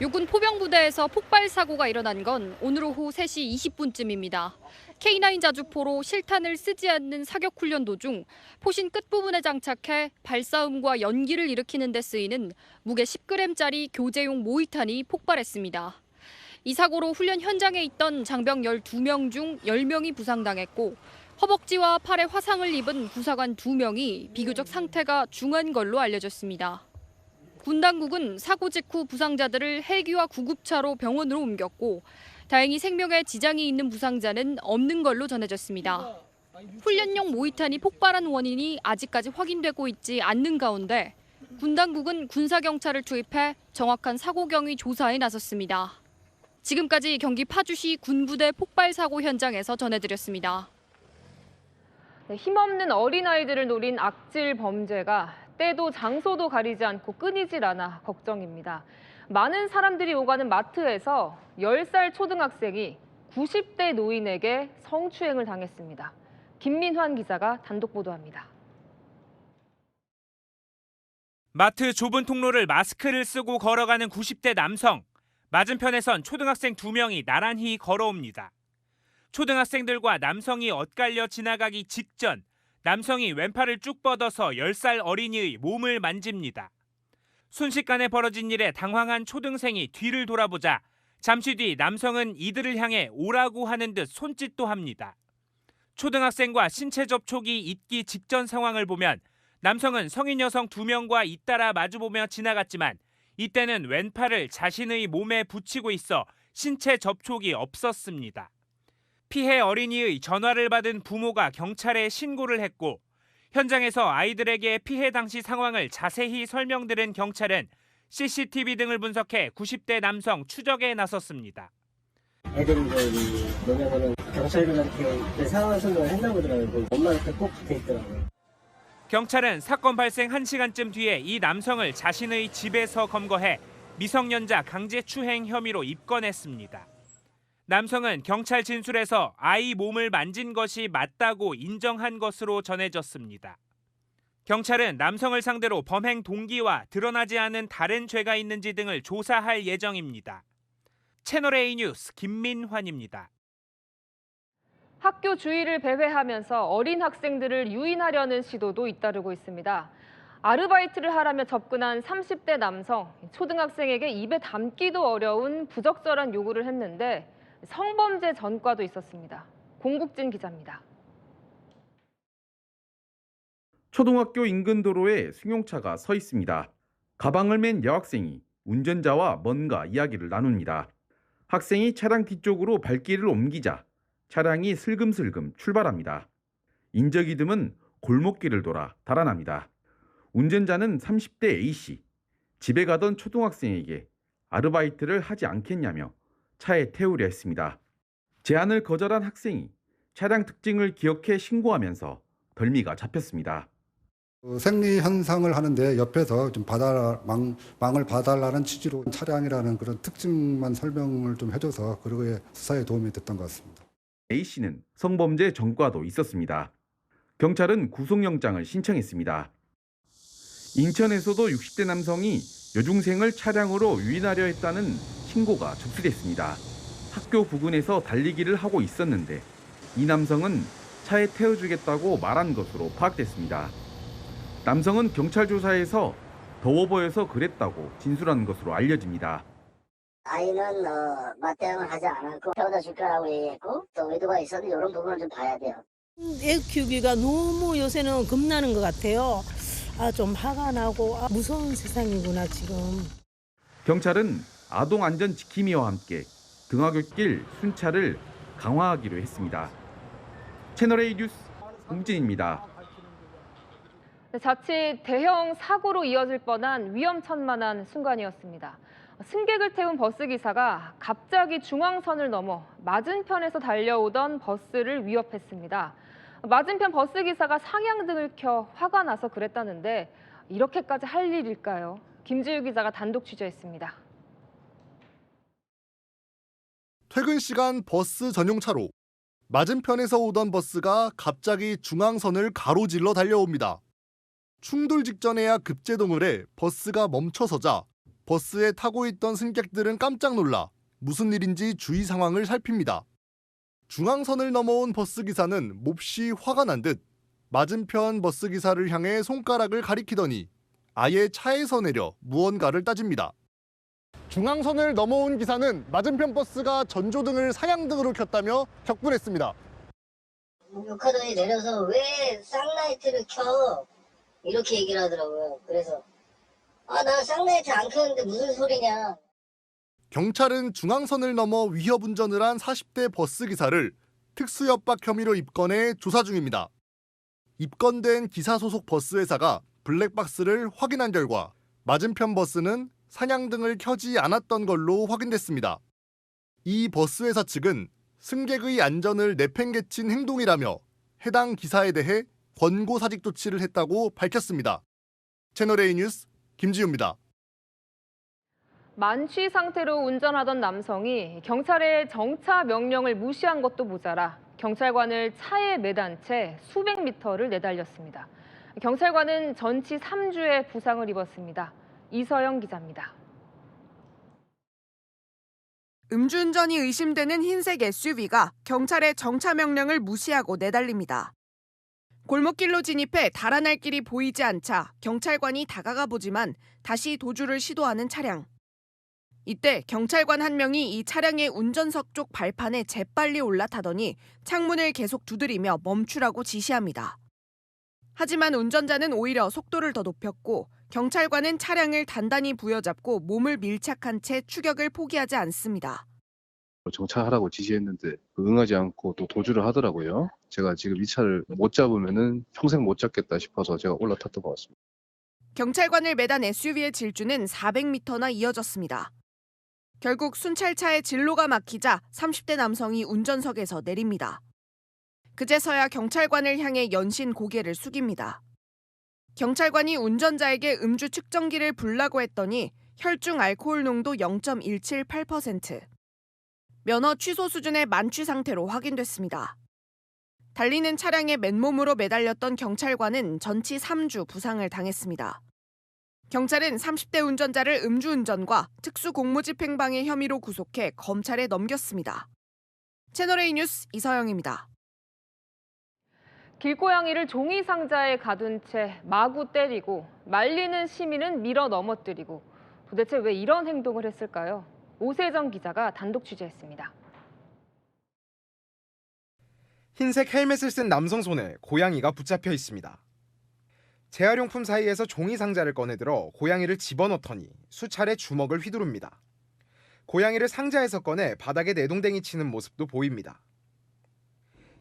육군 포병부대에서 폭발 사고가 일어난 건 오늘 오후 3시 20분쯤입니다. K9 자주포로 실탄을 쓰지 않는 사격 훈련 도중 포신 끝부분에 장착해 발사음과 연기를 일으키는 데 쓰이는 무게 10g짜리 교재용 모의탄이 폭발했습니다. 이 사고로 훈련 현장에 있던 장병 12명 중 10명이 부상당했고 허벅지와 팔에 화상을 입은 부사관 2명이 비교적 상태가 중한 걸로 알려졌습니다. 군 당국은 사고 직후 부상자들을 헬기와 구급차로 병원으로 옮겼고 다행히 생명에 지장이 있는 부상자는 없는 걸로 전해졌습니다. 훈련용 모의탄이 폭발한 원인이 아직까지 확인되고 있지 않는 가운데 군 당국은 군사경찰을 투입해 정확한 사고 경위 조사에 나섰습니다. 지금까지 경기 파주시 군부대 폭발 사고 현장에서 전해드렸습니다. 네, 힘없는 어린아이들을 노린 악질 범죄가 때도 장소도 가리지 않고 끊이질 않아 걱정입니다. 많은 사람들이 오가는 마트에서 10살 초등학생이 90대 노인에게 성추행을 당했습니다. 김민환 기자가 단독 보도합니다. 마트 좁은 통로를 마스크를 쓰고 걸어가는 90대 남성. 맞은편에선 초등학생 2명이 나란히 걸어옵니다. 초등학생들과 남성이 엇갈려 지나가기 직전 남성이 왼팔을 쭉 뻗어서 10살 어린이의 몸을 만집니다. 순식간에 벌어진 일에 당황한 초등생이 뒤를 돌아보자 잠시 뒤 남성은 이들을 향해 오라고 하는 듯 손짓도 합니다. 초등학생과 신체 접촉이 있기 직전 상황을 보면 남성은 성인 여성 2명과 잇따라 마주보며 지나갔지만 이때는 왼팔을 자신의 몸에 붙이고 있어 신체 접촉이 없었습니다. 피해 어린이의 전화를 받은 부모가 경찰에 신고를 했고 현장에서 아이들에게 피해 당시 상황을 자세히 설명드린 경찰은 CCTV 등을 분석해 90대 남성 추적에 나섰습니다. 애들이 뭐냐면은 경찰들한테 상황 설명을 했나 보더라고요. 엄마한테 꼭 붙어 있더라고요. 경찰은 사건 발생 1시간쯤 뒤에 이 남성을 자신의 집에서 검거해 미성년자 강제추행 혐의로 입건했습니다. 남성은 경찰 진술에서 아이 몸을 만진 것이 맞다고 인정한 것으로 전해졌습니다. 경찰은 남성을 상대로 범행 동기와 드러나지 않은 다른 죄가 있는지 등을 조사할 예정입니다. 채널A 뉴스 김민환입니다. 학교 주위를 배회하면서 어린 학생들을 유인하려는 시도도 잇따르고 있습니다. 아르바이트를 하라며 접근한 30대 남성, 초등학생에게 입에 담기도 어려운 부적절한 요구를 했는데 성범죄 전과도 있었습니다. 공국진 기자입니다. 초등학교 인근 도로에 승용차가 서 있습니다. 가방을 맨 여학생이 운전자와 뭔가 이야기를 나눕니다. 학생이 차량 뒤쪽으로 발길을 옮기자 차량이 슬금슬금 출발합니다. 인적이 드문 골목길을 돌아 달아납니다. 운전자는 30대 A씨, 집에 가던 초등학생에게 아르바이트를 하지 않겠냐며 차에 태우려 했습니다. 제안을 거절한 학생이 차량 특징을 기억해 신고하면서 덜미가 잡혔습니다. 생리 현상을 하는데 옆에서 좀 망을 봐달라는 취지로 차량이라는 그런 특징만 설명을 좀 해줘서 그거에 수사에 도움이 됐던 것 같습니다. A씨는 성범죄 전과도 있었습니다. 경찰은 구속영장을 신청했습니다. 인천에서도 60대 남성이 여중생을 차량으로 유인하려 했다는 신고가 접수됐습니다. 학교 부근에서 달리기를 하고 있었는데 이 남성은 차에 태워주겠다고 말한 것으로 파악됐습니다. 남성은 경찰 조사에서 더워 보여서 그랬다고 진술한 것으로 알려집니다. 아이는 맞대응을 하지 않았고 태워다 줄 거라고 얘기했고 또 의도가 있어도 이런 부분을 좀 봐야 돼요. 애 키우기가 너무 요새는 겁나는 것 같아요. 좀 화가 나고 무서운 세상이구나 지금. 경찰은 아동 안전 지킴이와 함께 등하굣길 순찰을 강화하기로 했습니다. 채널A 뉴스 홍진입니다. 자칫 대형 사고로 이어질 뻔한 위험천만한 순간이었습니다. 승객을 태운 버스기사가 갑자기 중앙선을 넘어 맞은편에서 달려오던 버스를 위협했습니다. 맞은편 버스기사가 상향등을 켜 화가 나서 그랬다는데 이렇게까지 할 일일까요? 김지유 기자가 단독 취재했습니다. 퇴근 시간 버스 전용차로 맞은편에서 오던 버스가 갑자기 중앙선을 가로질러 달려옵니다. 충돌 직전에야 급제동을 해 버스가 멈춰서자 버스에 타고 있던 승객들은 깜짝 놀라 무슨 일인지 주위 상황을 살핍니다. 중앙선을 넘어온 버스기사는 몹시 화가 난 듯 맞은편 버스기사를 향해 손가락을 가리키더니 아예 차에서 내려 무언가를 따집니다. 중앙선을 넘어온 기사는 맞은편 버스가 전조등을 상향등으로 켰다며 격분했습니다. 욕하더니 내려서 왜 쌍라이트를 켜? 이렇게 얘기를 하더라고요. 그래서 나 쌍라이트 안 켰는데 무슨 소리냐. 경찰은 중앙선을 넘어 위협 운전을 한 40대 버스기사를 특수협박 혐의로 입건해 조사 중입니다. 입건된 기사 소속 버스회사가 블랙박스를 확인한 결과 맞은편 버스는 상향등을 켜지 않았던 걸로 확인됐습니다. 이 버스회사 측은 승객의 안전을 내팽개친 행동이라며 해당 기사에 대해 권고사직 조치를 했다고 밝혔습니다. 채널A 뉴스 김지우입니다. 만취 상태로 운전하던 남성이 경찰의 정차 명령을 무시한 것도 모자라 경찰관을 차에 매단 채 수백 미터를 내달렸습니다. 경찰관은 전치 3주의 부상을 입었습니다. 이서영 기자입니다. 음주운전이 의심되는 흰색 SUV가 경찰의 정차 명령을 무시하고 내달립니다. 골목길로 진입해 달아날 길이 보이지 않자 경찰관이 다가가 보지만 다시 도주를 시도하는 차량. 이때 경찰관 한 명이 이 차량의 운전석 쪽 발판에 재빨리 올라타더니 창문을 계속 두드리며 멈추라고 지시합니다. 하지만 운전자는 오히려 속도를 더 높였고 경찰관은 차량을 단단히 부여잡고 몸을 밀착한 채 추격을 포기하지 않습니다. 정차하라고 지시했는데 응하지 않고 또 도주를 하더라고요. 제가 지금 이 차를 못 잡으면은 평생 못 잡겠다 싶어서 제가 올라탔던 것 같습니다. 경찰관을 매단 SUV의 질주는 400m나 이어졌습니다. 결국 순찰차의 진로가 막히자 30대 남성이 운전석에서 내립니다. 그제서야 경찰관을 향해 연신 고개를 숙입니다. 경찰관이 운전자에게 음주 측정기를 불라고 했더니 혈중 알코올 농도 0.178%, 면허 취소 수준의 만취 상태로 확인됐습니다. 달리는 차량에 맨몸으로 매달렸던 경찰관은 전치 3주 부상을 당했습니다. 경찰은 30대 운전자를 음주운전과 특수공무집행방해 혐의로 구속해 검찰에 넘겼습니다. 채널A 뉴스 이서영입니다. 길고양이를 종이 상자에 가둔 채 마구 때리고 말리는 시민은 밀어 넘어뜨리고 도대체 왜 이런 행동을 했을까요? 오세정 기자가 단독 취재했습니다. 흰색 헬멧을 쓴 남성 손에 고양이가 붙잡혀 있습니다. 재활용품 사이에서 종이 상자를 꺼내들어 고양이를 집어넣더니 수차례 주먹을 휘두릅니다. 고양이를 상자에서 꺼내 바닥에 내동댕이 치는 모습도 보입니다.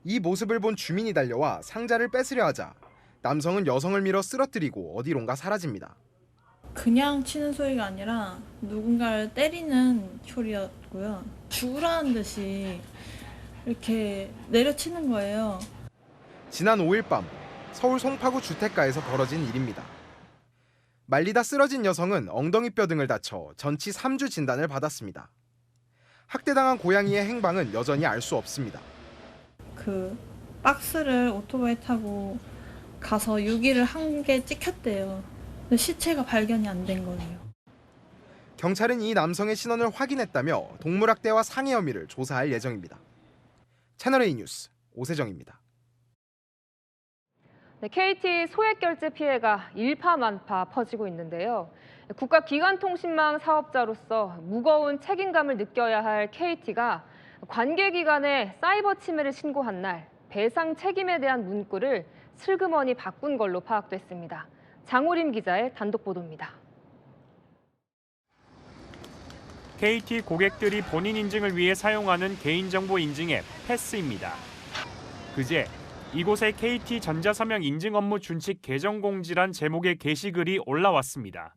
이 모습을 본 주민이 달려와 상자를 뺏으려 하자 남성은 여성을 밀어 쓰러뜨리고 어디론가 사라집니다. 그냥 치는 소리가 아니라 누군가를 때리는 소리였고요. 죽으라는 듯이 이렇게 내려치는 거예요. 지난 5일 밤 서울 송파구 주택가에서 벌어진 일입니다. 말리다 쓰러진 여성은 엉덩이뼈 등을 다쳐 전치 3주 진단을 받았습니다. 학대당한 고양이의 행방은 여전히 알 수 없습니다. 그 박스를 오토바이 타고 가서 유기를 한 개 찍혔대요. 근데 시체가 발견이 안 된 거예요. 경찰은 이 남성의 신원을 확인했다며 동물학대와 상해 혐의를 조사할 예정입니다. 채널A 뉴스 오세정입니다. 네, KT 소액 결제 피해가 일파만파 퍼지고 있는데요. 국가기관통신망 사업자로서 무거운 책임감을 느껴야 할 KT가 관계기관에 사이버 침해를 신고한 날 배상 책임에 대한 문구를 슬그머니 바꾼 걸로 파악됐습니다. 장호림 기자의 단독 보도입니다. KT 고객들이 본인 인증을 위해 사용하는 개인정보 인증 앱 패스입니다. 그제 이곳에 KT 전자서명 인증 업무 준칙 개정 공지란 제목의 게시글이 올라왔습니다.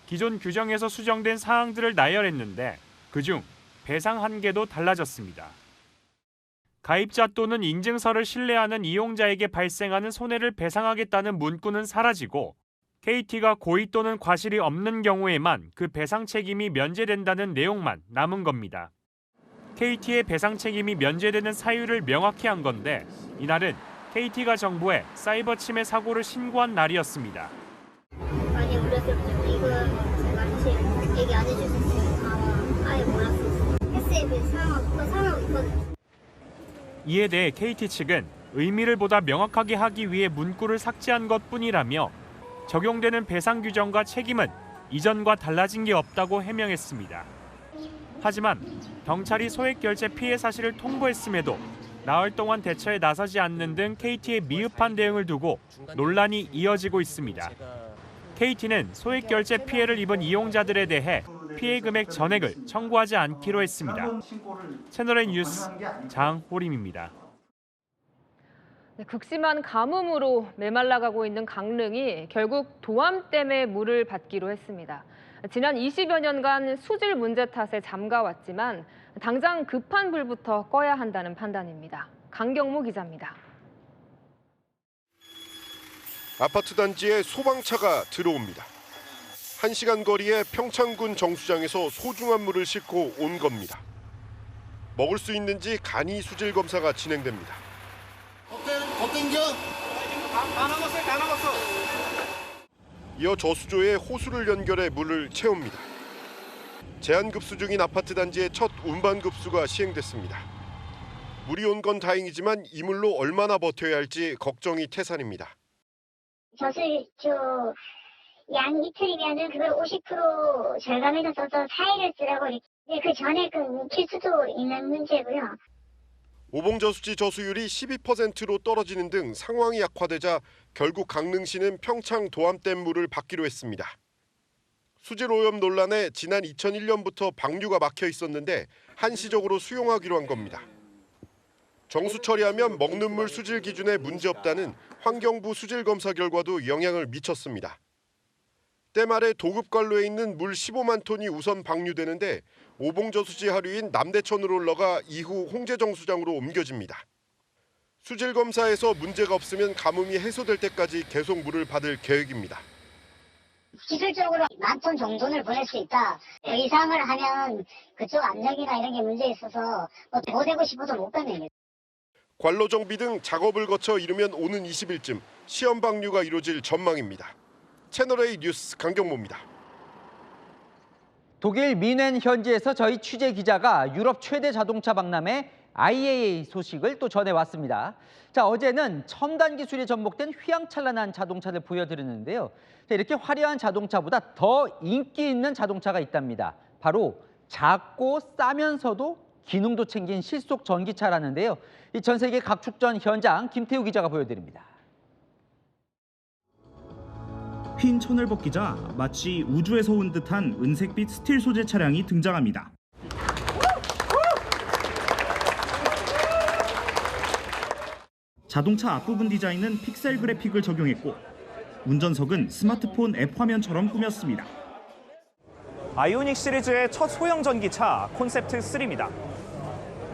기존 규정에서 수정된 사항들을 나열했는데 그중 배상 한계도 달라졌습니다. 가입자 또는 인증서를 신뢰하는 이용자에게 발생하는 손해를 배상하겠다는 문구는 사라지고 KT가 고의 또는 과실이 없는 경우에만 그 배상 책임이 면제된다는 내용만 남은 겁니다. KT의 배상 책임이 면제되는 사유를 명확히 한 건데 이날은 KT가 정부에 사이버 침해 사고를 신고한 날이었습니다. 많이 울렸을 때 이거 제가 사실 얘기 안 해줄 수 있으면 아예 몰랐어요. 패스앱에 사용하고 있거든요. 이에 대해 KT 측은 의미를 보다 명확하게 하기 위해 문구를 삭제한 것뿐이라며 적용되는 배상 규정과 책임은 이전과 달라진 게 없다고 해명했습니다. 하지만 경찰이 소액 결제 피해 사실을 통보했음에도 나흘 동안 대처에 나서지 않는 등 KT의 미흡한 대응을 두고 논란이 이어지고 있습니다. KT는 소액 결제 피해를 입은 이용자들에 대해 피해 금액 전액을 청구하지 않기로 했습니다. 채널A 뉴스 장호림입니다. 네, 극심한 가뭄으로 메말라가고 있는 강릉이 결국 도암댐의 물을 받기로 했습니다. 지난 20여 년간 수질 문제 탓에 잠가왔지만 당장 급한 불부터 꺼야 한다는 판단입니다. 강경모 기자입니다. 아파트 단지에 소방차가 들어옵니다. 1시간 거리의 평창군 정수장에서 소중한 물을 싣고 온 겁니다. 먹을 수 있는지 간이 수질 검사가 진행됩니다. 어떤겨? 다 남았어. 이어 저수조에 호수를 연결해 물을 채웁니다. 제한급수 중인 아파트 단지의 첫 운반급수가 시행됐습니다. 물이 온 건 다행이지만 이 물로 얼마나 버텨야 할지 걱정이 태산입니다. 저수조 양 이틀이면은 그걸 50% 절감해서 써서 4일을 쓰라고 그 전에 묵힐 수도 있는 문제고요. 오봉저수지 저수율이 12%로 떨어지는 등 상황이 악화되자 결국 강릉시는 평창 도암댐 물을 받기로 했습니다. 수질 오염 논란에 지난 2001년부터 방류가 막혀 있었는데 한시적으로 수용하기로 한 겁니다. 정수 처리하면 먹는 물 수질 기준에 문제없다는 환경부 수질 검사 결과도 영향을 미쳤습니다. 댐 아래 도급관로에 있는 물 15만 톤이 우선 방류되는데 오봉저수지 하류인 남대천으로 흘러가 이후 홍제정수장으로 옮겨집니다. 수질 검사에서 문제가 없으면 가뭄이 해소될 때까지 계속 물을 받을 계획입니다. 기술적으로 10,000톤 정도를 보낼 수 있다. 이상을 하면 그쪽 압력이나 이런 게 문제 있어서 더 되고 싶어도 못 빼내요. 관로 정비 등 작업을 거쳐 이르면 오는 20일쯤 시험 방류가 이루어질 전망입니다. 채널A 뉴스 강경모입니다. 독일 미넨 현지에서 저희 취재 기자가 유럽 최대 자동차 박람회 IAA 소식을 또 전해왔습니다. 자, 어제는 첨단 기술이 접목된 휘황찬란한 자동차를 보여드렸는데요. 자, 이렇게 화려한 자동차보다 더 인기 있는 자동차가 있답니다. 바로 작고 싸면서도 기능도 챙긴 실속 전기차라는데요. 이 전 세계 각축전 현장 김태우 기자가 보여드립니다. 흰 천을 벗기자 마치 우주에서 온 듯한 은색빛 스틸 소재 차량이 등장합니다. 자동차 앞부분 디자인은 픽셀 그래픽을 적용했고 운전석은 스마트폰 앱 화면처럼 꾸몄습니다. 아이오닉 시리즈의 첫 소형 전기차 콘셉트 3입니다.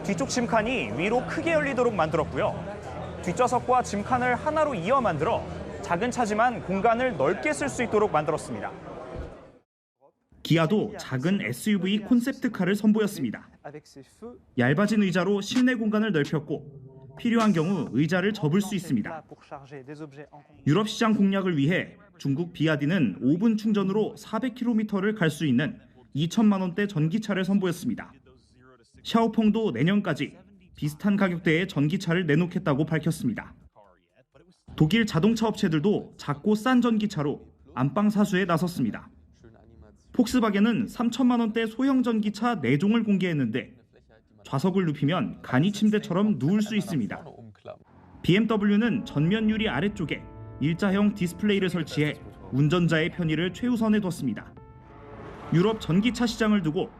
뒤쪽 짐칸이 위로 크게 열리도록 만들었고요. 뒷좌석과 짐칸을 하나로 이어 만들어 작은 차지만 공간을 넓게 쓸 수 있도록 만들었습니다. 기아도 작은 SUV 콘셉트카를 선보였습니다. 얇아진 의자로 실내 공간을 넓혔고 필요한 경우 의자를 접을 수 있습니다. 유럽 시장 공략을 위해 중국 비아디는 5분 충전으로 400km를 갈 수 있는 2천만 원대 전기차를 선보였습니다. 샤오펑도 내년까지 비슷한 가격대의 전기차를 내놓겠다고 밝혔습니다. 독일 자동차 업체들도 작고 싼 전기차로 안방 사수에 나섰습니다. 폭스바겐은 3천만 원대 소형 전기차 4종을 공개했는데 좌석을 눕히면 간이 침대처럼 누울 수 있습니다. BMW는 전면 유리 아래쪽에 일자형 디스플레이를 설치해 운전자의 편의를 최우선에 뒀습니다. 유럽 전기차 시장을 두고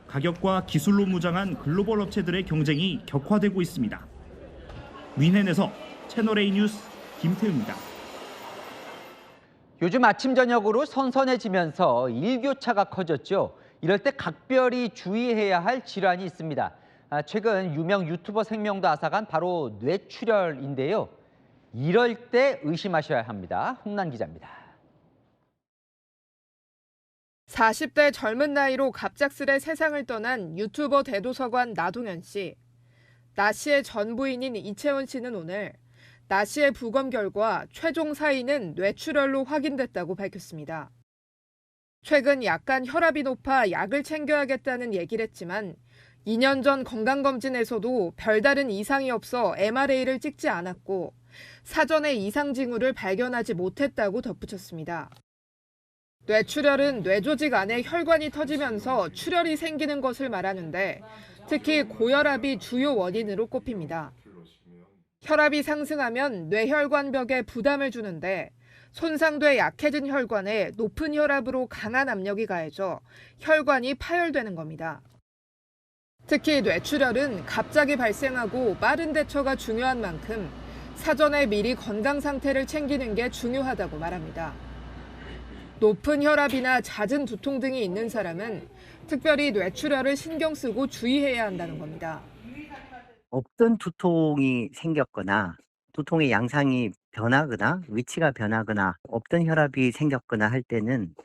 가격과 기술로 무장한 글로벌 업체들의 경쟁이 격화되고 있습니다. 윈헨에서 채널A 뉴스 김태우입니다. 요즘 아침 저녁으로 선선해지면서 일교차가 커졌죠. 이럴 때 각별히 주의해야 할 질환이 있습니다. 최근 유명 유튜버 생명도 앗아간 바로 뇌출혈인데요. 이럴 때 의심하셔야 합니다. 홍난 기자입니다. 40대 젊은 나이로 갑작스레 세상을 떠난 유튜버 대도서관 나동현 씨. 나 씨의 전 부인인 이채원 씨는 오늘 나 씨의 부검 결과 최종 사인은 뇌출혈로 확인됐다고 밝혔습니다. 최근 약간 혈압이 높아 약을 챙겨야겠다는 얘기를 했지만 2년 전 건강검진에서도 별다른 이상이 없어 MRA를 찍지 않았고 사전에 이상 징후를 발견하지 못했다고 덧붙였습니다. 뇌출혈은 뇌조직 안에 혈관이 터지면서 출혈이 생기는 것을 말하는데 특히 고혈압이 주요 원인으로 꼽힙니다. 혈압이 상승하면 뇌혈관벽에 부담을 주는데 손상돼 약해진 혈관에 높은 혈압으로 강한 압력이 가해져 혈관이 파열되는 겁니다. 특히 뇌출혈은 갑자기 발생하고 빠른 대처가 중요한 만큼 사전에 미리 건강 상태를 챙기는 게 중요하다고 말합니다. 높은 혈압이나 잦은 두통 등이 있는 사람은 특별히 뇌출혈을 신경 쓰고 주의해야 한다는 겁니다. 없던 두통이 생겼거나 두통의 양상이 변하거나 위치가 변하거나 없던 혈압이 생겼거나 할 때는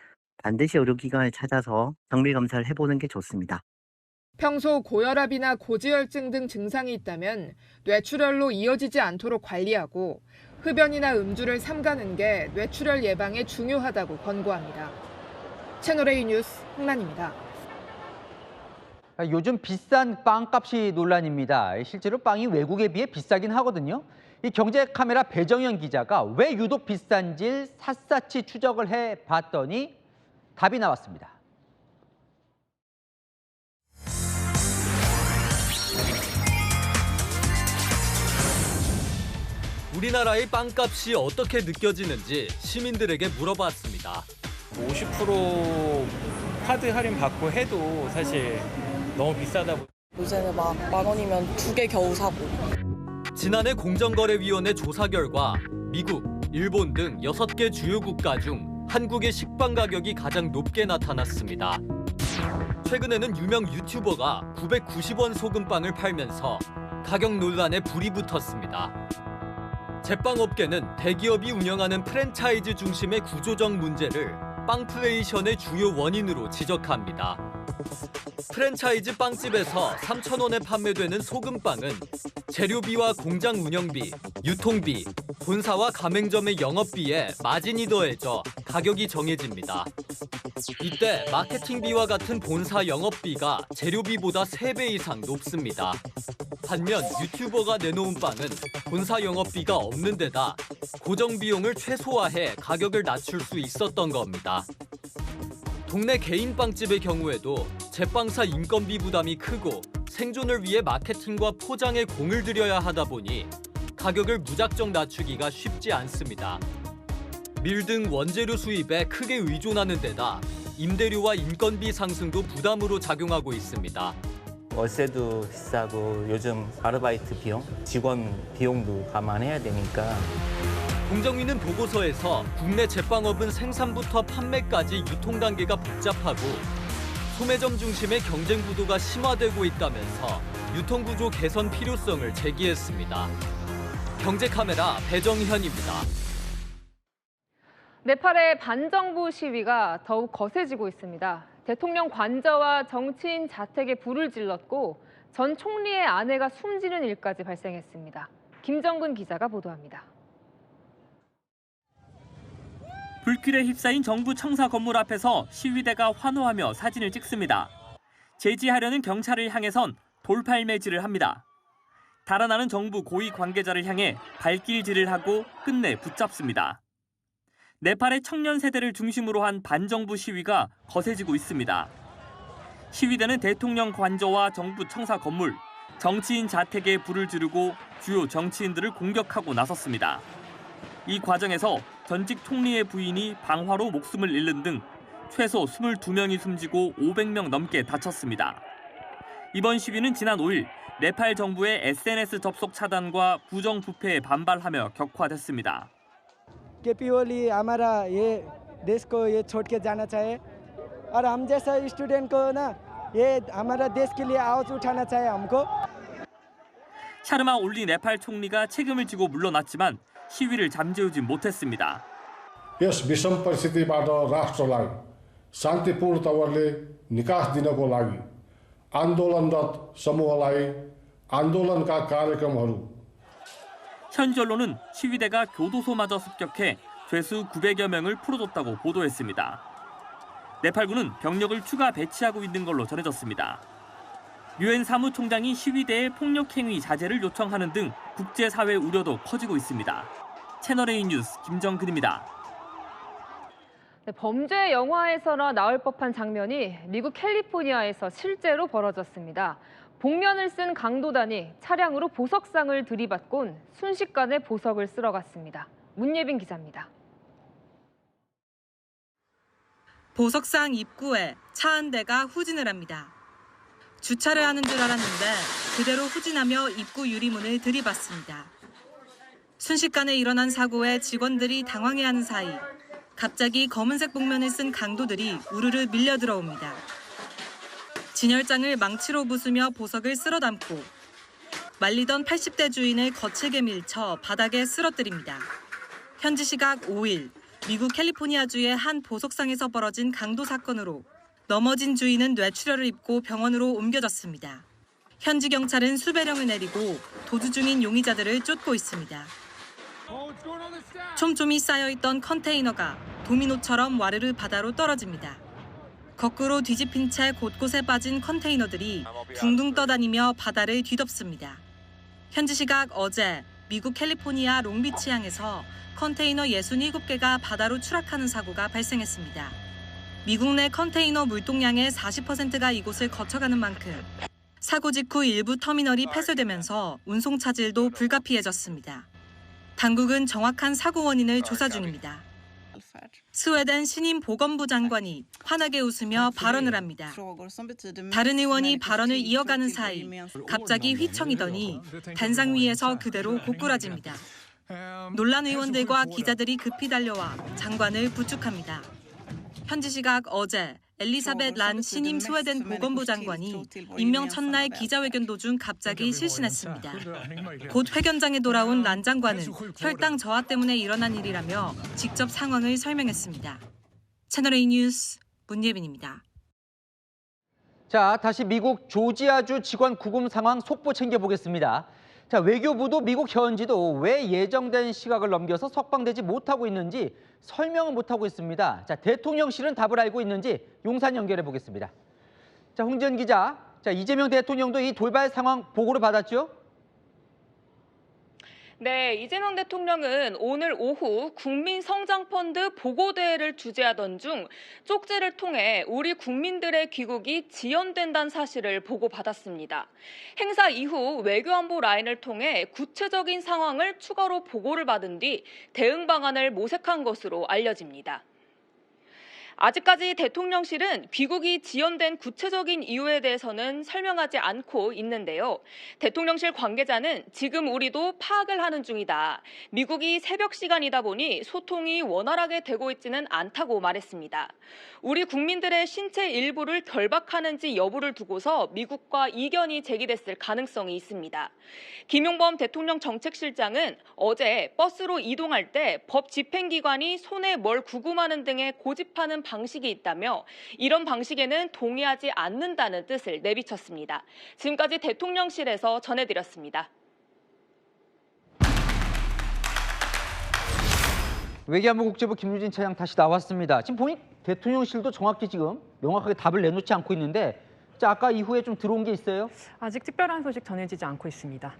반드시 의료기관을 찾아서 정밀검사를 해보는 게 좋습니다. 평소 고혈압이나 고지혈증 등 증상이 있다면 뇌출혈로 이어지지 않도록 관리하고 흡연이나 음주를 삼가는 게 뇌출혈 예방에 중요하다고 권고합니다. 채널A 뉴스 홍란입니다. 요즘 비싼 빵값이 논란입니다. 실제로 빵이 외국에 비해 비싸긴 하거든요. 이 경제카메라 배정현 기자가 왜 유독 비싼지 샅샅이 추적을 해봤더니 답이 나왔습니다. 우리나라의 빵값이 어떻게 느껴지는지 시민들에게 물어봤습니다. 50% 카드 할인 받고 해도 사실 너무 비싸다. 요새는 막 10,000원이면 2개 겨우 사고. 지난해 공정거래위원회 조사 결과 미국, 일본 등 6개 주요 국가 중 한국의 식빵 가격이 가장 높게 나타났습니다. 최근에는 유명 유튜버가 990원 소금빵을 팔면서 가격 논란에 불이 붙었습니다. 제빵업계는 대기업이 운영하는 프랜차이즈 중심의 구조적 문제를 빵플레이션의 주요 원인으로 지적합니다. 프랜차이즈 빵집에서 3,000원에 판매되는 소금빵은 재료비와 공장 운영비, 유통비, 본사와 가맹점의 영업비에 마진이 더해져 가격이 정해집니다. 이때 마케팅비와 같은 본사 영업비가 재료비보다 3배 이상 높습니다. 반면 유튜버가 내놓은 빵은 본사 영업비가 없는 데다 고정 비용을 최소화해 가격을 낮출 수 있었던 겁니다. 동네 개인 빵집의 경우에도 제빵사 인건비 부담이 크고 생존을 위해 마케팅과 포장에 공을 들여야 하다 보니 가격을 무작정 낮추기가 쉽지 않습니다. 밀 등 원재료 수입에 크게 의존하는 데다 임대료와 인건비 상승도 부담으로 작용하고 있습니다. 월세도 비싸고 요즘 아르바이트 비용, 직원 비용도 감안해야 되니까. 공정위는 보고서에서 국내 제빵업은 생산부터 판매까지 유통 단계가 복잡하고 소매점 중심의 경쟁 구도가 심화되고 있다면서 유통 구조 개선 필요성을 제기했습니다. 경제카메라 배정현입니다. 네팔의 반정부 시위가 더욱 거세지고 있습니다. 대통령 관저와 정치인 자택에 불을 질렀고 전 총리의 아내가 숨지는 일까지 발생했습니다. 김정근 기자가 보도합니다. 불길에 휩싸인 정부 청사 건물 앞에서 시위대가 환호하며 사진을 찍습니다. 제지하려는 경찰을 향해선 돌팔매질을 합니다. 달아나는 정부 고위 관계자를 향해 발길질을 하고 끝내 붙잡습니다. 네팔의 청년 세대를 중심으로 한 반정부 시위가 거세지고 있습니다. 시위대는 대통령 관저와 정부 청사 건물, 정치인 자택에 불을 지르고 주요 정치인들을 공격하고 나섰습니다. 이 과정에서 전직 총리의 부인이 방화로 목숨을 잃는 등 최소 22명이 숨지고 500명 넘게 다쳤습니다. 이번 시위는 지난 5일 네팔 정부의 SNS 접속 차단과 부정부패에 반발하며 격화됐습니다. केपी ओली हमारा ये देश को ये छोड़ के जाना चाहिए और हम जैसा स्टूडेंट को ना ये हमारा देश के लिए आवाज उठाना चाहिए हमको. 샤르마 올리 네팔 총리가 책임을 지고 물러났지만 시위를 잠재우지 못했습니다. यस विषम परिस्थितिबाट राष्ट्रलाई शान्तिपूर्ण तवरले निकास दिनको लागि आन्दोलनरत समूहलाई आन्दोलनका कार्यक्रमहरू 현지 언론은 시위대가 교도소마저 습격해 죄수 900여 명을 풀어줬다고 보도했습니다. 네팔군은 병력을 추가 배치하고 있는 걸로 전해졌습니다. 유엔 사무총장이 시위대의 폭력행위 자제를 요청하는 등 국제사회 우려도 커지고 있습니다. 채널A 뉴스 김정근입니다. 네, 범죄 영화에서나 나올 법한 장면이 미국 캘리포니아에서 실제로 벌어졌습니다. 복면을 쓴 강도단이 차량으로 보석상을 들이받곤 순식간에 보석을 쓸어갔습니다. 문예빈 기자입니다. 보석상 입구에 차 한 대가 후진을 합니다. 주차를 하는 줄 알았는데 그대로 후진하며 입구 유리문을 들이받습니다. 순식간에 일어난 사고에 직원들이 당황해하는 사이 갑자기 검은색 복면을 쓴 강도들이 우르르 밀려 들어옵니다. 진열장을 망치로 부수며 보석을 쓸어 담고 말리던 80대 주인을 거칠게 밀쳐 바닥에 쓰러뜨립니다. 현지 시각 5일 미국 캘리포니아주의 한 보석상에서 벌어진 강도 사건으로 넘어진 주인은 뇌출혈을 입고 병원으로 옮겨졌습니다. 현지 경찰은 수배령을 내리고 도주 중인 용의자들을 쫓고 있습니다. 촘촘히 쌓여있던 컨테이너가 도미노처럼 와르르 바다로 떨어집니다. 거꾸로 뒤집힌 채 곳곳에 빠진 컨테이너들이 둥둥 떠다니며 바다를 뒤덮습니다. 현지 시각 어제 미국 캘리포니아 롱비치항에서 컨테이너 67개가 바다로 추락하는 사고가 발생했습니다. 미국 내 컨테이너 물동량의 40%가 이곳을 거쳐가는 만큼 사고 직후 일부 터미널이 폐쇄되면서 운송 차질도 불가피해졌습니다. 당국은 정확한 사고 원인을 조사 중입니다. 스웨덴 신임 보건부 장관이 환하게 웃으며 발언을 합니다. 다른 의원이 발언을 이어가는 사이 갑자기 휘청이더니 단상 위에서 그대로 고꾸라집니다. 놀란 의원들과 기자들이 급히 달려와 장관을 부축합니다. 현지 시각 어제 엘리사벳 란 신임 스웨덴 보건부 장관이 임명 첫날 기자회견 도중 갑자기 실신했습니다. 곧 회견장에 돌아온 란 장관은 혈당 저하 때문에 일어난 일이라며 직접 상황을 설명했습니다. 채널A 뉴스 문예빈입니다. 자, 다시 미국 조지아주 직원 구금 상황 속보 챙겨보겠습니다. 자, 외교부도 미국 현지도 왜 예정된 시각을 넘겨서 석방되지 못하고 있는지 설명을 못하고 있습니다. 자, 대통령실은 답을 알고 있는지 용산 연결해 보겠습니다. 자, 홍지연 기자, 자, 이재명 대통령도 이 돌발 상황 보고를 받았죠? 네, 이재명 대통령은 오늘 오후 국민성장펀드 보고대회를 주재하던 중 쪽지를 통해 우리 국민들의 귀국이 지연된다는 사실을 보고받았습니다. 행사 이후 외교안보 라인을 통해 구체적인 상황을 추가로 보고를 받은 뒤 대응 방안을 모색한 것으로 알려집니다. 아직까지 대통령실은 귀국이 지연된 구체적인 이유에 대해서는 설명하지 않고 있는데요. 대통령실 관계자는 지금 우리도 파악을 하는 중이다. 미국이 새벽 시간이다 보니 소통이 원활하게 되고 있지는 않다고 말했습니다. 우리 국민들의 신체 일부를 결박하는지 여부를 두고서 미국과 이견이 제기됐을 가능성이 있습니다. 김용범 대통령 정책실장은 어제 버스로 이동할 때 법 집행기관이 손에 뭘 구금하는 등의 고집하는 방식이 있다며 이런 방식에는 동의하지 않는다는 뜻을 내비쳤습니다. 지금까지 대통령실에서 전해드렸습니다. 외교안보 국제부 김유진 차장 다시 나왔습니다. 지금 보니 대통령실도 정확히 지금 명확하게 답을 내놓지 않고 있는데, 자, 아까 이후에 좀 들어온 게 있어요? 아직 특별한 소식 전해지지 않고 있습니다.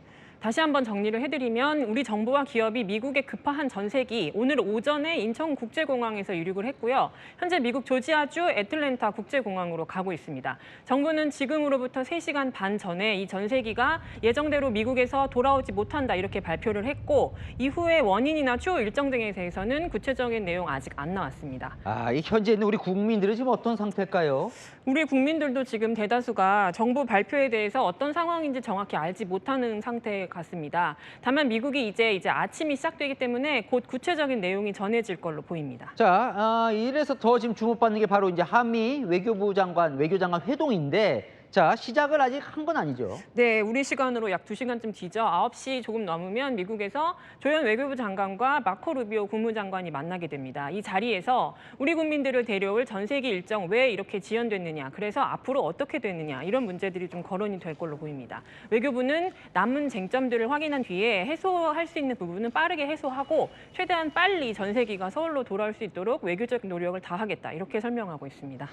다시 한번 정리를 해드리면 우리 정부와 기업이 미국에 급파한 전세기 오늘 오전에 인천국제공항에서 이륙을 했고요. 현재 미국 조지아주 애틀랜타 국제공항으로 가고 있습니다. 정부는 지금으로부터 3시간 반 전에 이 전세기가 예정대로 미국에서 돌아오지 못한다 이렇게 발표를 했고, 이후에 원인이나 추후 일정 등에 대해서는 구체적인 내용 아직 안 나왔습니다. 이 현재 있는 우리 국민들은 지금 어떤 상태일까요? 우리 국민들도 지금 대다수가 정부 발표에 대해서 어떤 상황인지 정확히 알지 못하는 상태 같습니다. 다만 미국이 이제 아침이 시작되기 때문에 곧 구체적인 내용이 전해질 걸로 보입니다. 자, 이래서 더 지금 주목받는 게 바로 이제 한미 외교장관 회동인데, 자, 시작을 아직 한 건 아니죠? 네, 우리 시간으로 약 2시간쯤 뒤죠. 9시 조금 넘으면 미국에서 조현 외교부 장관과 마코 루비오 국무장관이 만나게 됩니다. 이 자리에서 우리 국민들을 데려올 전세기 일정 왜 이렇게 지연됐느냐, 그래서 앞으로 어떻게 됐느냐, 이런 문제들이 좀 거론이 될 걸로 보입니다. 외교부는 남은 쟁점들을 확인한 뒤에 해소할 수 있는 부분은 빠르게 해소하고 최대한 빨리 전세기가 서울로 돌아올 수 있도록 외교적 노력을 다하겠다, 이렇게 설명하고 있습니다.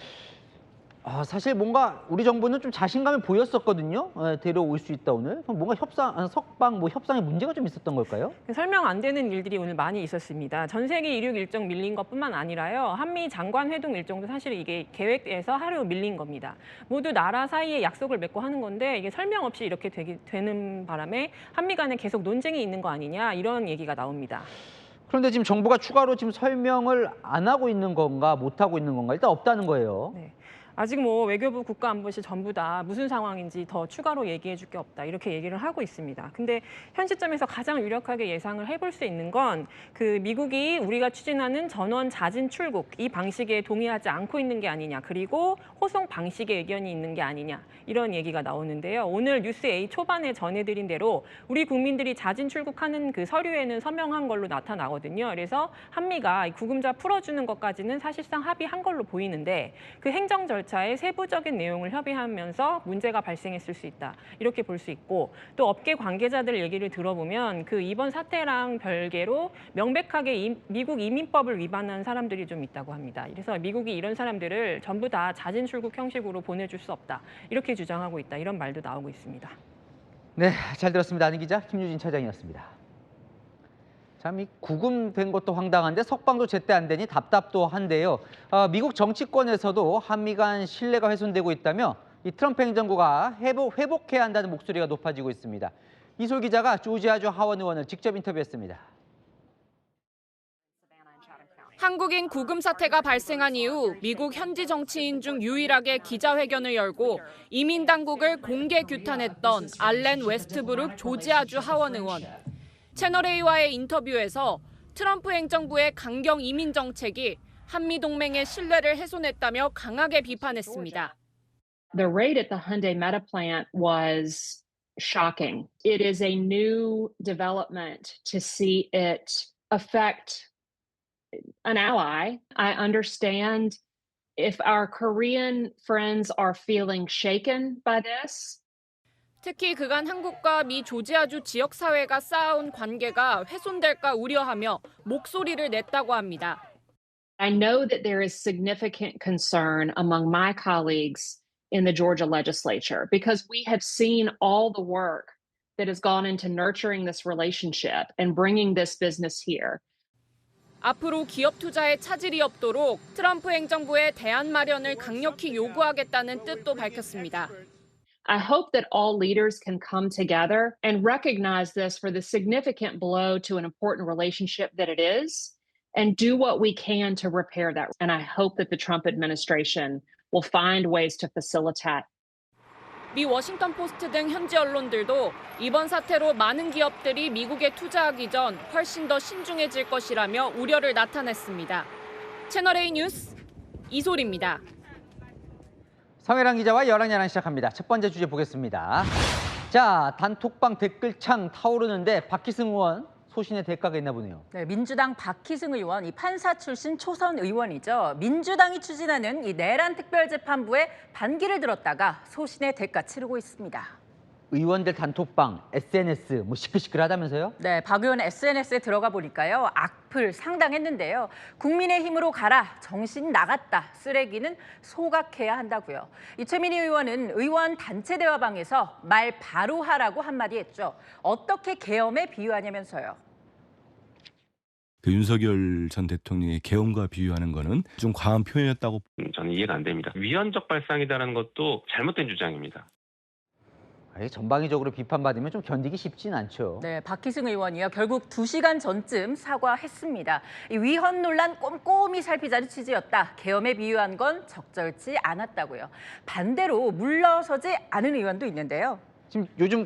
사실 뭔가 우리 정부는 좀 자신감을 보였었거든요. 데려올 수 있다 오늘. 그럼 뭔가 협상에 문제가 좀 있었던 걸까요? 설명 안 되는 일들이 오늘 많이 있었습니다. 전세기 이륙 일정 밀린 것뿐만 아니라요. 한미 장관 회동 일정도 사실 이게 계획에서 하루 밀린 겁니다. 모두 나라 사이에 약속을 맺고 하는 건데 이게 설명 없이 이렇게 되는 바람에 한미 간에 계속 논쟁이 있는 거 아니냐, 이런 얘기가 나옵니다. 그런데 지금 정부가 추가로 지금 설명을 안 하고 있는 건가, 못 하고 있는 건가? 일단 없다는 거예요. 네. 아직 외교부 국가안보실 전부 다 무슨 상황인지 더 추가로 얘기해 줄 게 없다, 이렇게 얘기를 하고 있습니다. 근데 현 시점에서 가장 유력하게 예상을 해볼 수 있는 건 미국이 우리가 추진하는 전원 자진 출국 이 방식에 동의하지 않고 있는 게 아니냐, 그리고 호송 방식의 의견이 있는 게 아니냐, 이런 얘기가 나오는데요. 오늘 뉴스 A 초반에 전해드린 대로 우리 국민들이 자진 출국하는 그 서류에는 서명한 걸로 나타나거든요. 그래서 한미가 구금자 풀어주는 것까지는 사실상 합의한 걸로 보이는데 그 행정 절차의 세부적인 내용을 협의하면서 문제가 발생했을 수 있다, 이렇게 볼 수 있고, 또 업계 관계자들 얘기를 들어보면 이번 사태랑 별개로 명백하게 미국 이민법을 위반한 사람들이 좀 있다고 합니다. 그래서 미국이 이런 사람들을 전부 다 자진 출국 형식으로 보내줄 수 없다, 이렇게 주장하고 있다, 이런 말도 나오고 있습니다. 네, 잘 들었습니다. 아는 기자 김유진 차장이었습니다. 참, 이 구금된 것도 황당한데 석방도 제때 안 되니 답답도 한데요. 미국 정치권에서도 한미 간 신뢰가 훼손되고 있다며 이 트럼프 행정부가 회복해야 한다는 목소리가 높아지고 있습니다. 이솔 기자가 조지아주 하원 의원을 직접 인터뷰했습니다. 한국인 구금 사태가 발생한 이후 미국 현지 정치인 중 유일하게 기자회견을 열고 이민 당국을 공개 규탄했던 알렌 웨스트브룩 조지아주 하원 의원. 채널A와의 인터뷰에서 트럼프 행정부의 강경 이민 정책이 한미 동맹의 신뢰를 훼손했다며 강하게 비판했습니다. The raid at the Hyundai Meta plant was shocking. It is a new development to see it affect an ally. I understand if our Korean friends are feeling shaken by this. 특히 그간 한국과 미 조지아주 지역사회가 쌓아온 관계가 훼손될까 우려하며 목소리를 냈다고 합니다. I know that there is significant concern among my colleagues in the Georgia legislature because we have seen all the work that has gone into nurturing this relationship and bringing this business here. 앞으로 기업 투자에 차질이 없도록 트럼프 행정부의 대안 마련을 강력히 요구하겠다는 뜻도 밝혔습니다. I hope that all leaders can come together and recognize this for the significant blow to an important relationship that it is and do what we can to repair that. And I hope that the Trump administration will find ways to facilitate. 미 워싱턴 포스트 등 현지 언론들도 이번 사태로 많은 기업들이 미국에 투자하기 전 훨씬 더 신중해질 것이라며 우려를 나타냈습니다. 채널A 뉴스 이솔입니다. 성혜랑 기자와 열왕야랑 시작합니다. 첫 번째 주제 보겠습니다. 자, 단톡방 댓글창 타오르는데 박희승 의원 소신의 대가가 있나 보네요. 네, 민주당 박희승 의원, 이 판사 출신 초선 의원이죠. 민주당이 추진하는 이 내란 특별재판부에 반기를 들었다가 소신의 대가 치르고 있습니다. 의원들 단톡방, SNS 뭐 시끌시끌하다면서요? 네, 박 의원 SNS에 들어가 보니까요. 악플 상당했는데요. 국민의힘으로 가라, 정신 나갔다, 쓰레기는 소각해야 한다고요. 이 최민희 의원은 의원 단체 대화방에서 말 바로 하라고 한마디 했죠. 어떻게 계엄에 비유하냐면서요. 그 윤석열 전 대통령의 계엄과 비유하는 거는 좀 과한 표현이었다고 저는 이해가 안 됩니다. 위헌적 발상이라는 것도 잘못된 주장입니다. 전방위적으로 비판받으면 좀 견디기 쉽진 않죠. 네, 박희승 의원이요. 결국 2시간 전쯤 사과했습니다. 이 위헌 논란 꼼꼼히 살피자는 취지였다. 계엄에 비유한 건 적절치 않았다고요. 반대로 물러서지 않은 의원도 있는데요. 지금 요즘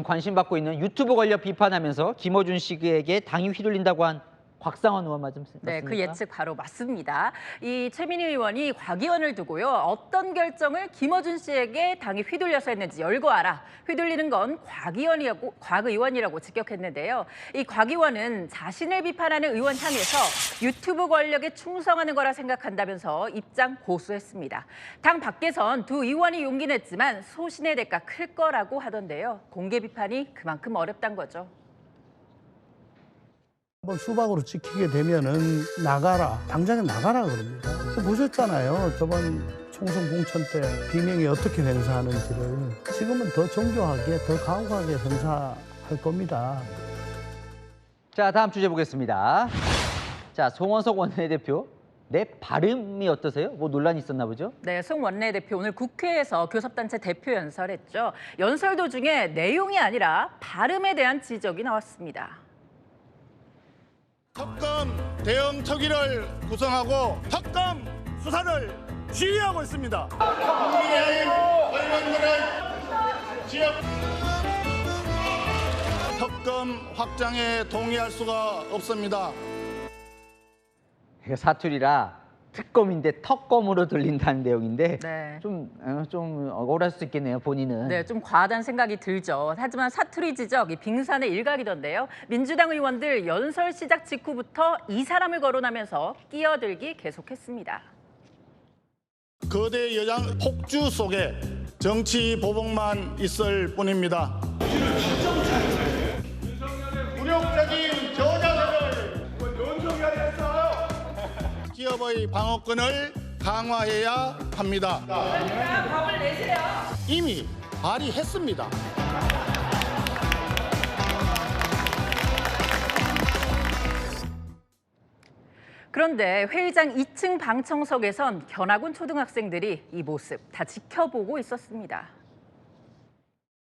관심 받고 있는 유튜브 권력 비판하면서 김어준 씨에게 당이 휘둘린다고 한 곽상원 의원 맞습니까? 네, 그 예측 바로 맞습니다. 이 최민희 의원이 곽 의원을 두고요. 어떤 결정을 김어준 씨에게 당이 휘둘려서 했는지 열거하라. 휘둘리는 건 곽 의원이라고 직격했는데요. 이 곽 의원은 자신을 비판하는 의원 향해서 유튜브 권력에 충성하는 거라 생각한다면서 입장 고수했습니다. 당 밖에선 두 의원이 용기 냈지만 소신의 대가 클 거라고 하던데요. 공개 비판이 그만큼 어렵단 거죠. 한번 수박으로 찍히게 되면은 나가라, 당장에 나가라 그럽니다. 보셨잖아요. 저번 총선 공천 때 비명이 어떻게 행사하는지를. 지금은 더 정교하게, 더 가혹하게 행사할 겁니다. 자, 다음 주제 보겠습니다. 자, 송원석 원내대표. 내 발음이 어떠세요? 뭐 논란이 있었나 보죠? 네, 송 원내대표 오늘 국회에서 교섭단체 대표 연설했죠. 연설 도중에 내용이 아니라 발음에 대한 지적이 나왔습니다. 특검 대응 특위를 구성하고 특검 수사를 지휘하고 있습니다. 국민의힘 의원들은 지역 특검 확장에 동의할 수가 없습니다. 사투리라 특검인데 턱검으로 들린다는 내용인데 네. 좀 억울할 수 있겠네요, 본인은. 네, 좀 과하다는 생각이 들죠. 하지만 사투리 지적, 이 빙산의 일각이던데요. 민주당 의원들 연설 시작 직후부터 이 사람을 거론하면서 끼어들기 계속했습니다. 거대 여장 폭주 속에 정치 보복만 있을 뿐입니다. 굴욕적인 저자들을 연속해야 했어요. 기업의 방어권을 강화해야 합니다. 법을 내세요. 이미 발의했습니다. 그런데 회의장 2층 방청석에선 견학원 초등학생들이 이 모습 다 지켜보고 있었습니다.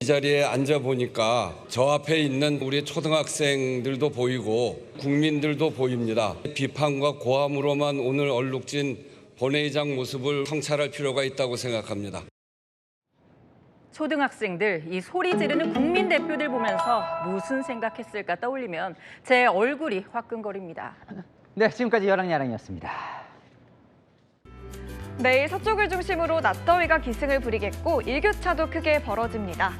이 자리에 앉아보니까 저 앞에 있는 우리 초등학생들도 보이고 국민들도 보입니다. 비판과 고함으로만 오늘 얼룩진 본회의장 모습을 성찰할 필요가 있다고 생각합니다. 초등학생들, 이 소리 지르는 국민 대표들 보면서 무슨 생각했을까 떠올리면 제 얼굴이 화끈거립니다. 네, 지금까지 여랑야랑이었습니다. 내일 서쪽을 중심으로 낮더위가 기승을 부리겠고 일교차도 크게 벌어집니다.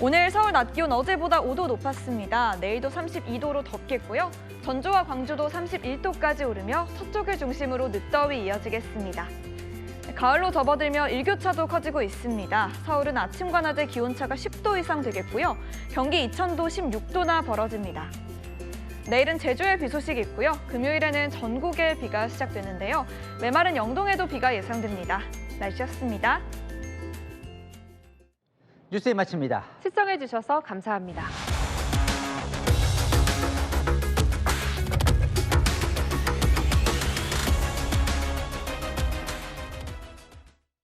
오늘 서울 낮 기온 어제보다 5도 높았습니다. 내일도 32도로 덥겠고요. 전주와 광주도 31도까지 오르며 서쪽을 중심으로 늦더위 이어지겠습니다. 가을로 접어들며 일교차도 커지고 있습니다. 서울은 아침과 낮에 기온차가 10도 이상 되겠고요. 경기 이천도 16도나 벌어집니다. 내일은 제주에 비 소식이 있고요. 금요일에는 전국에 비가 시작되는데요. 메마른 영동에도 비가 예상됩니다. 날씨였습니다. 뉴스에 마칩니다. 시청해주셔서 감사합니다.